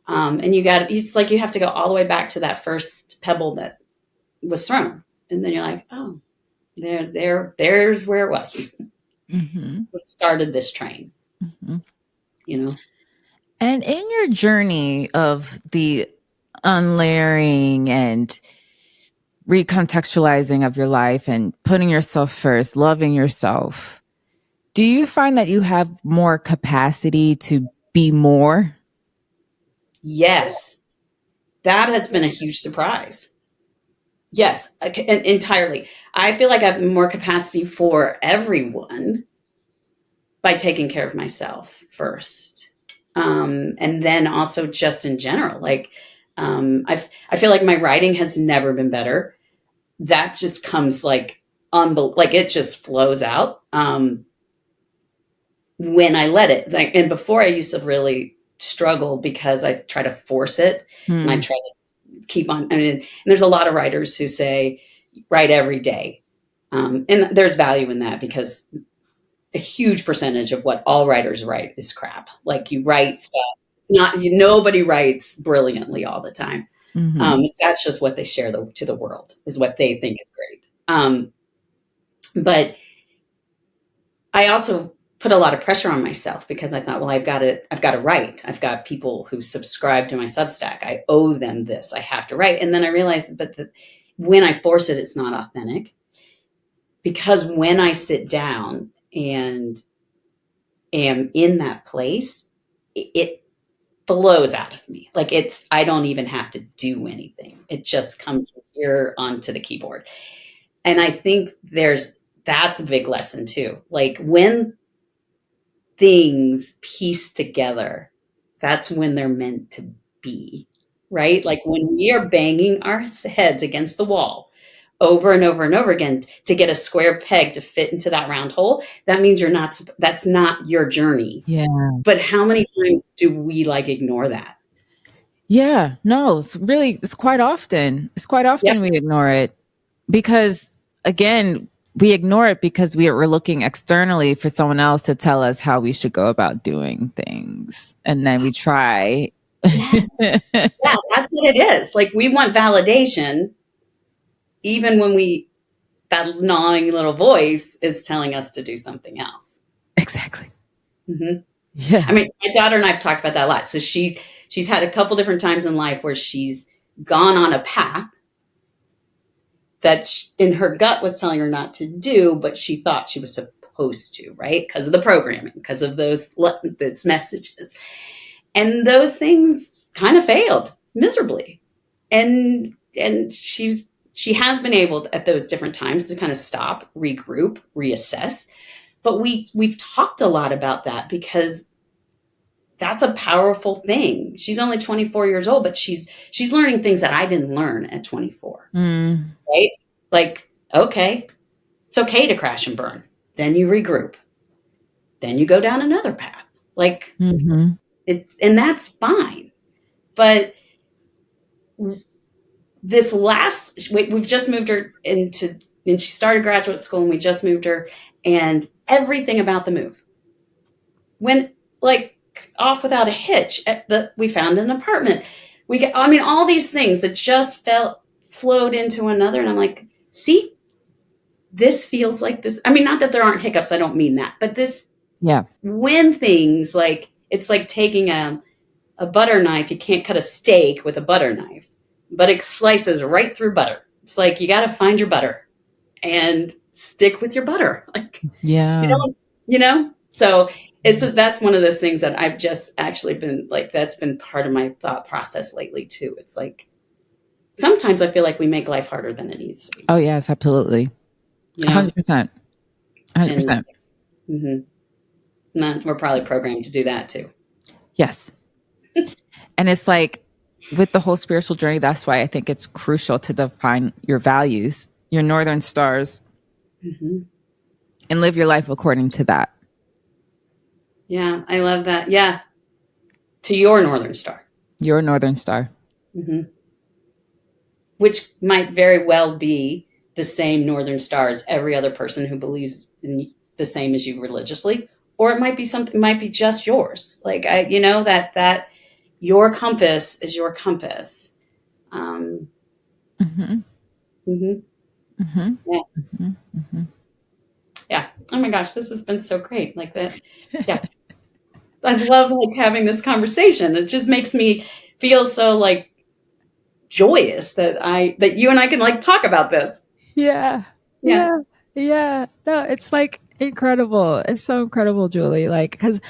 And it's like you have to go all the way back to that first pebble that was thrown. And then you're like, oh, there's where it was. Mm-hmm. What started this train, Mm-hmm. you know? And in your journey of the unlayering and recontextualizing of your life and putting yourself first, loving yourself, do you find that you have more capacity to be more? Yes, that has been a huge surprise. Yes, entirely. I feel like I have more capacity for everyone by taking care of myself first. And then also just in general, like I feel like my writing has never been better. That just comes like like it just flows out when I let it. Like, and before I used to really struggle because I try to force it and I Hmm. try to keep on. I mean, and there's a lot of writers who say write every day, and there's value in that because a huge percentage of what all writers write is crap. Like you write stuff. Nobody writes brilliantly all the time. Mm-hmm. That's just what they share to the world is what they think is great. But I also put a lot of pressure on myself because I thought, well, I've got to write. I've got people who subscribe to my Substack. I owe them this. I have to write. And then I realized, when I force it, it's not authentic because when I sit down and am in that place, it flows out of me. Like I don't even have to do anything. It just comes from here onto the keyboard. And I think that's a big lesson too. Like when things piece together, that's when they're meant to be, right? Like when we are banging our heads against the wall over and over and over again to get a square peg to fit into that round hole, that means that's not your journey. Yeah. But how many times do we like ignore that? Yeah. No, it's quite often. It's quite Yep. often we ignore it. because again, we ignore it because we're looking externally for someone else to tell us how we should go about doing things. And then we try. Yes. Yeah, that's what it is. Like we want validation, even when that gnawing little voice is telling us to do something else. Exactly. Mm-hmm. Yeah. I mean, my daughter and I have talked about that a lot. So she's had a couple different times in life where she's gone on a path that in her gut was telling her not to do, but she thought she was supposed to, right? Because of the programming, because of those messages. And those things kind of failed miserably. And she has been able at those different times to kind of stop, regroup, reassess. But we've talked a lot about that because that's a powerful thing. She's only 24 years old, but she's learning things that I didn't learn at 24. Right? Like, okay, it's okay to crash and burn. Then you regroup. Then you go down another path. Like, and that's fine. But this we've just moved her and she started graduate school and we just moved her, and everything about the move went like off without a hitch. We found an apartment. All these things that just flowed into another. And I'm like, see, this feels like this. I mean, not that there aren't hiccups. I don't mean that, but when things it's like taking a butter knife. You can't cut a steak with a butter knife, but it slices right through butter. It's like, you got to find your butter and stick with your butter. Like, so that's one of those things that I've just actually been like, that's been part of my thought process lately too. It's like, sometimes I feel like we make life harder than it needs to be. Oh yes, absolutely. 100%. 100%. We're probably programmed to do that too. Yes. And it's like, with the whole spiritual journey, that's why I think it's crucial to define your values, your Northern Stars, and live your life according to that. Yeah, I love that. Yeah. To your Northern Star. Your Northern Star. Which might very well be the same Northern Star as every other person who believes in the same as you religiously, or it might be just yours. Like that your compass is your compass. Yeah. Oh my gosh, this has been so great. Like that. Yeah. I love having this conversation. It just makes me feel so joyous that you and I can talk about this. Yeah. No, it's incredible. It's so incredible, Juli. Because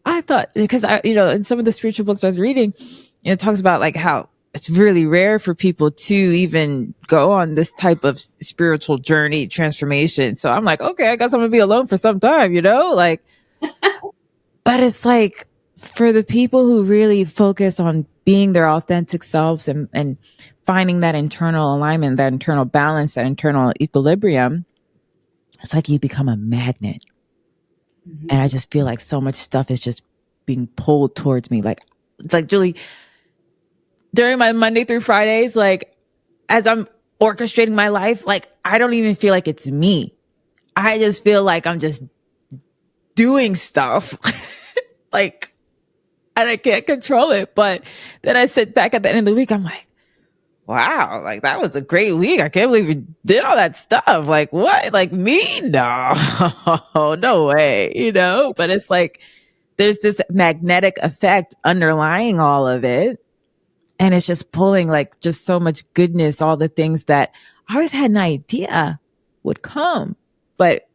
in some of the spiritual books I was reading, it talks about how it's really rare for people to even go on this type of spiritual journey transformation. So I'm like, okay, I guess I'm gonna be alone for some time, but it's for the people who really focus on being their authentic selves and finding that internal alignment, that internal balance, that internal equilibrium, it's like you become a magnet. And I just feel like so much stuff is just being pulled towards me. Like Juli, during my Monday through Fridays, as I'm orchestrating my life, I don't even feel like it's me. I just feel like I'm just doing stuff. And I can't control it. But then I sit back at the end of the week, I'm like, wow, that was a great week. I can't believe you did all that stuff. What? Me? No, no way, But it's there's this magnetic effect underlying all of it. And it's just pulling just so much goodness, all the things that I always had an idea would come. But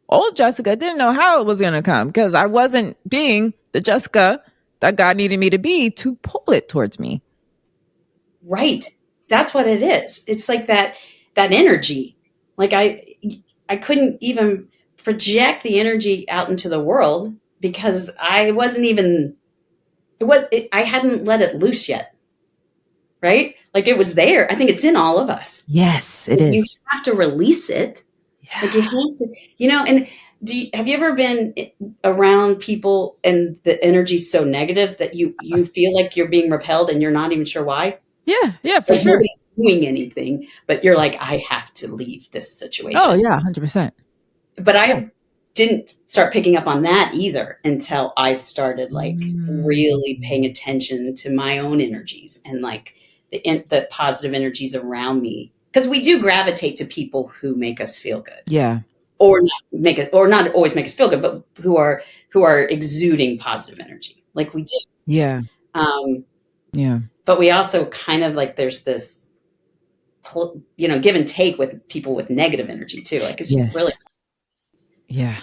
old Jessica didn't know how it was going to come because I wasn't being the Jessica that God needed me to be to pull it towards me. Right. That's what it is. It's like that energy. I couldn't even project the energy out into the world because I wasn't even, I hadn't let it loose yet. Right? It was there. I think it's in all of us. Yes, it is. You have to release it. Yeah. You have to, and have you ever been around people and the energy's so negative that you feel like you're being repelled and you're not even sure why? Yeah, for Like sure. nobody's doing anything, but you're like, I have to leave this Oh situation. yeah, 100%. But Yeah. I didn't start picking up on that either until I started like really paying attention to my own energies and like the positive energies around me. Because we do gravitate to people who make us feel good, Yeah. or not always make us feel good, but who are exuding positive energy, like we do. Yeah. Um, Yeah. but we also kind of like there's this, give and take with people with negative energy too. Like it's just really, Yes. Yeah.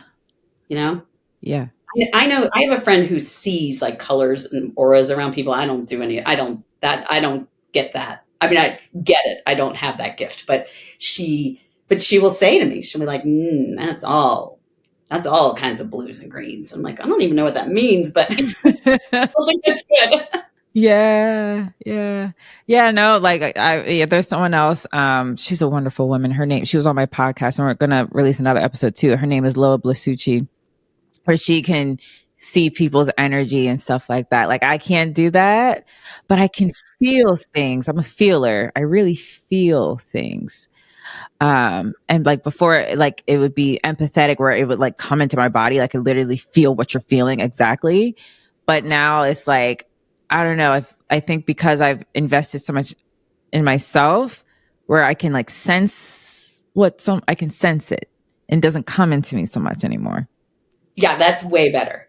you know. Yeah. I know I have a friend who sees like colors and auras around people. I don't do any. I don't get that. I mean, I get it. I don't have that gift, but she will say to me, she'll be like, that's all kinds of blues and greens. I'm like, I don't even know what that means, but I think that's good. Yeah, yeah, yeah. No, like yeah, there's someone else. She's a wonderful woman. She was on my podcast, and we're gonna release another episode too. Her name is Loa Blasucci, where she can see people's energy and stuff like that. Like I can't do that, but I can feel things. I'm a feeler. I really feel things. And like before, like it would be empathetic where it would like come into my body. Like I literally feel what you're feeling exactly. But now it's like, I don't know. I think because I've invested so much in myself where I can like sense I can sense it and it doesn't come into me so much anymore. Yeah, that's way better.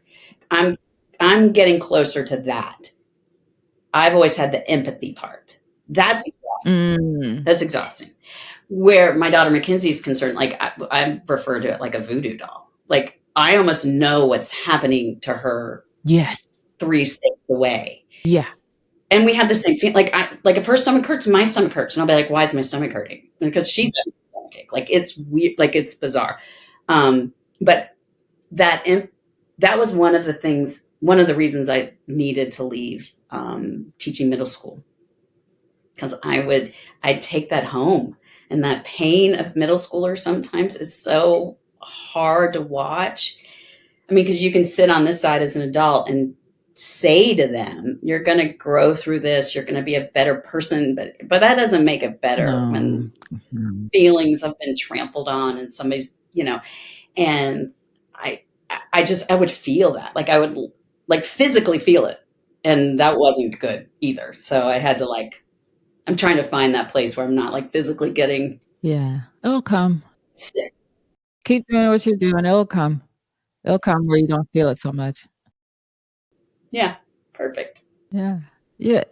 I'm I'm getting closer to that. I've always had the empathy part. That's exhausting. Mm, That's exhausting. Where my daughter Mackenzie is concerned, like I refer to it like a voodoo doll. Like I almost know what's happening to her yes. 3 states away. Yeah. And we have the same feeling. Like if her stomach hurts, my stomach hurts, and I'll be like, "Why is my stomach hurting?" Because she's having a stomach ache. Like it's weird. Like it's bizarre. But that that was one of the things. One of the reasons I needed to leave teaching middle school, because I'd take that home, and that pain of middle schoolers sometimes is so hard to watch. I mean, because you can sit on this side as an adult and say to them, "You're going to grow through this. You're going to be a better person," but that doesn't make it better No. when feelings have been trampled on and somebody's, and I I would feel that. Like I would like physically feel it. And that wasn't good either. So I had to like I'm trying to find that place where I'm not like physically getting Yeah. It'll come. sick. Keep doing what you're doing. It'll come. It'll come where you don't feel it so much. Yeah, perfect. Yeah. Yeah.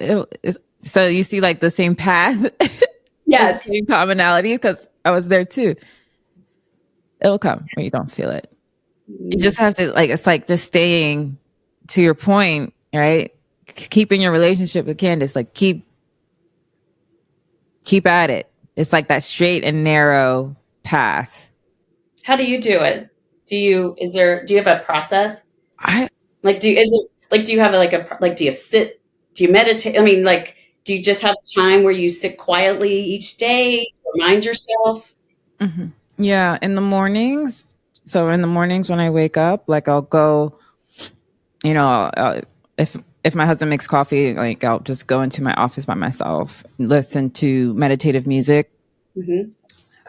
So you see like the same path, the Yes. same commonality, because I was there too. It'll come where you don't feel it. You just have to like, it's like just staying to your point, right? Keeping your relationship with Candace, like keep at it. It's like that straight and narrow path. How do you do it? Do you have a process? I Like do you have like do you sit, do you meditate? I mean, like do you just have time where you sit quietly each day, remind yourself? mhm. Yeah, in the mornings. So in the mornings when I wake up, like I'll go, you know, if my husband makes coffee, like I'll just go into my office by myself, listen to meditative music, Hmm.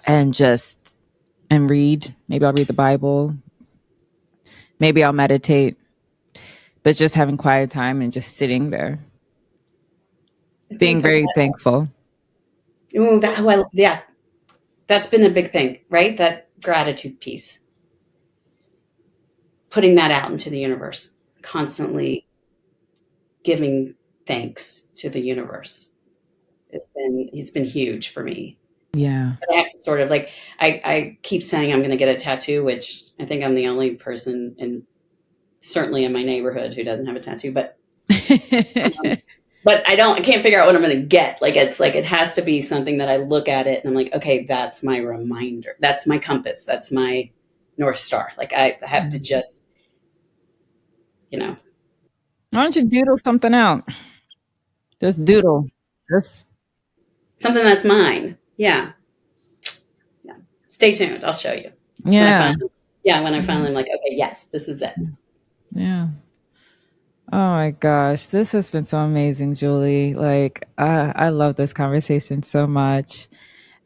and just and read. Maybe I'll read the Bible. Maybe I'll meditate, but just having quiet time and just sitting there, I being think very thankful. yeah, that's been a big thing, right? That gratitude piece, putting that out into the universe, constantly giving thanks to the universe. It's been huge for me. Yeah. But I have to sort of like I keep saying I'm going to get a tattoo, which I think I'm the only person, and certainly in my neighborhood, who doesn't have a tattoo. Um, but I can't figure out what I'm going to get. Like it's like it has to be something that I look at it and I'm like, okay, that's my reminder. That's my compass. That's my North Star. Like I have to just, you know, Why don't you doodle something out? Just doodle. Just something that's mine. Yeah. Yeah. Stay tuned. I'll show you when I yeah. finally. Yeah, when I finally am like, okay, yes, this is it. Yeah. Oh my gosh, this has been so amazing, Julie. Like, I love this conversation so much.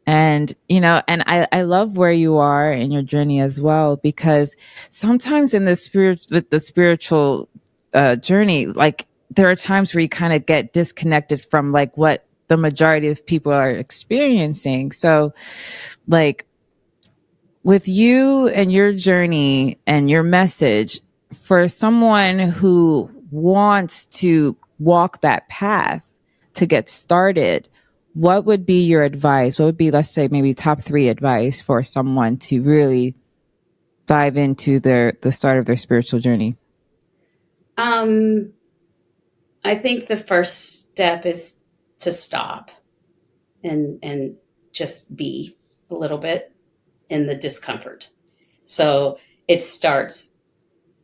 And, and I love where you are in your journey as well, because sometimes in the with the spiritual journey, like there are times where you kind of get disconnected from like what the majority of people are experiencing. So like with you and your journey and your message, for someone who wants to walk that path to get started, what would be your advice? What would be, let's say, maybe top 3 advice for someone to really dive into the start of their spiritual journey? Um, I think the first step is to stop and just be a little bit in the discomfort. So it starts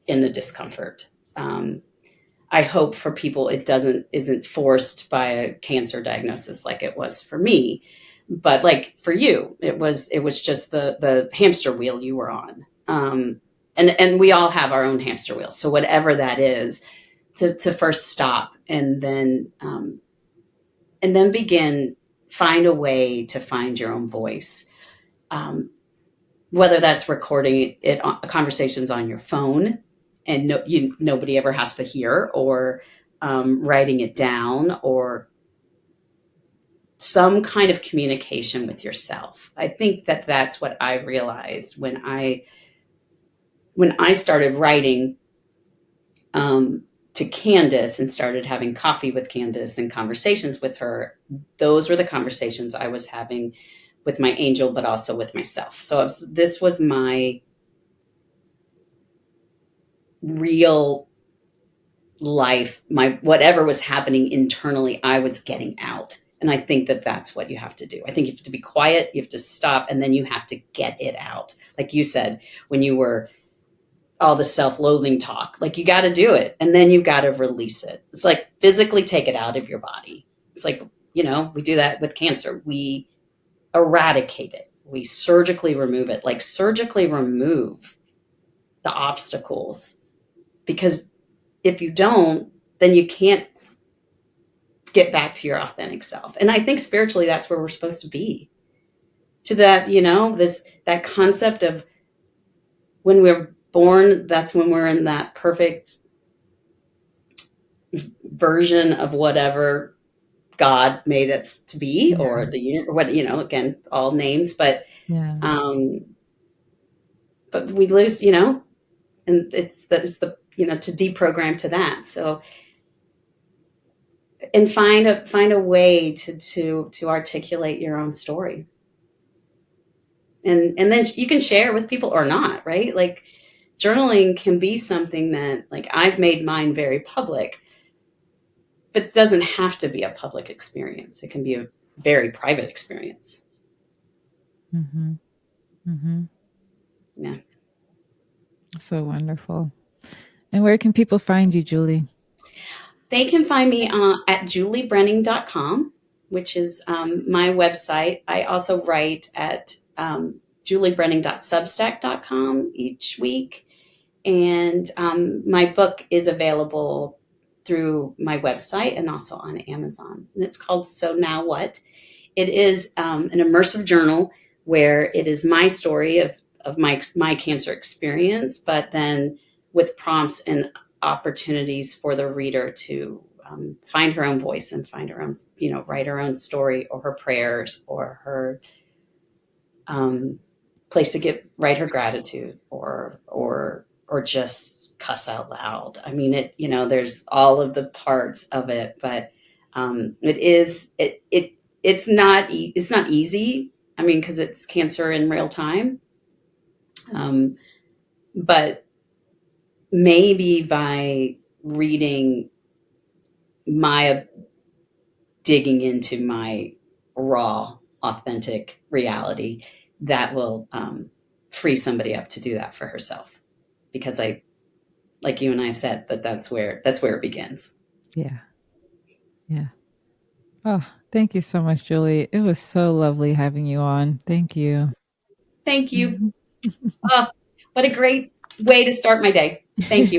in the discomfort. Um, I hope for people it isn't forced by a cancer diagnosis like it was for me, but like for you, it was just the hamster wheel you were on. And we all have our own hamster wheel. So whatever that is, to first stop and then begin, find a way to find your own voice. Um, Whether that's recording it on conversations on your phone and nobody ever has to hear, or writing it down, or some kind of communication with yourself. I think that that's what I realized when I started writing, to Candace and started having coffee with Candace and conversations with her. Those were the conversations I was having with my angel, but also with myself. So this was my real life, my whatever was happening internally, I was getting out. And I think that that's what you have to do. I think you have to be quiet, you have to stop, and then you have to get it out. Like you said, when you were all the self-loathing talk, like you got to do it and then you got to release it. It's like physically take it out of your body. It's like, we do that with cancer. We eradicate it. We surgically remove it, like surgically remove the obstacles, because if you don't, then you can't get back to your authentic self. And I think spiritually, that's where we're supposed to be. To that, that concept of when we're born, that's when we're in that perfect version of whatever God made us to be, Yeah. or what, again, all names, Yeah. um, but we lose, and it's the, to deprogram to that. So, and find a way to articulate your own story, and then you can share with people or not, right? Like journaling can be something that, like, I've made mine very public, but it doesn't have to be a public experience. It can be a very private experience. Mm-hmm. Mm-hmm. Yeah. So wonderful. And where can people find you, Julie? They can find me at julibrenning.com, which is my website. I also write at julibrenning.substack.com each week. And my book is available through my website and also on Amazon. And it's called So Now What? It is an immersive journal where it is my story of my cancer experience, but then with prompts and opportunities for the reader to find her own voice and find her own, write her own story, or her prayers, or her um, place to write her gratitude, or just cuss out loud. I mean, there's all of the parts of it, but it's not easy. I mean, because it's cancer in real time. Um, but maybe by reading my digging into my raw, authentic reality, that will free somebody up to do that for herself. Because like you and I have said, that's where it begins. Yeah. Yeah. Oh, thank you so much, Julie. It was so lovely having you on. Thank you. Thank you. Mhm. Oh, what a great way to start my day. Thank you.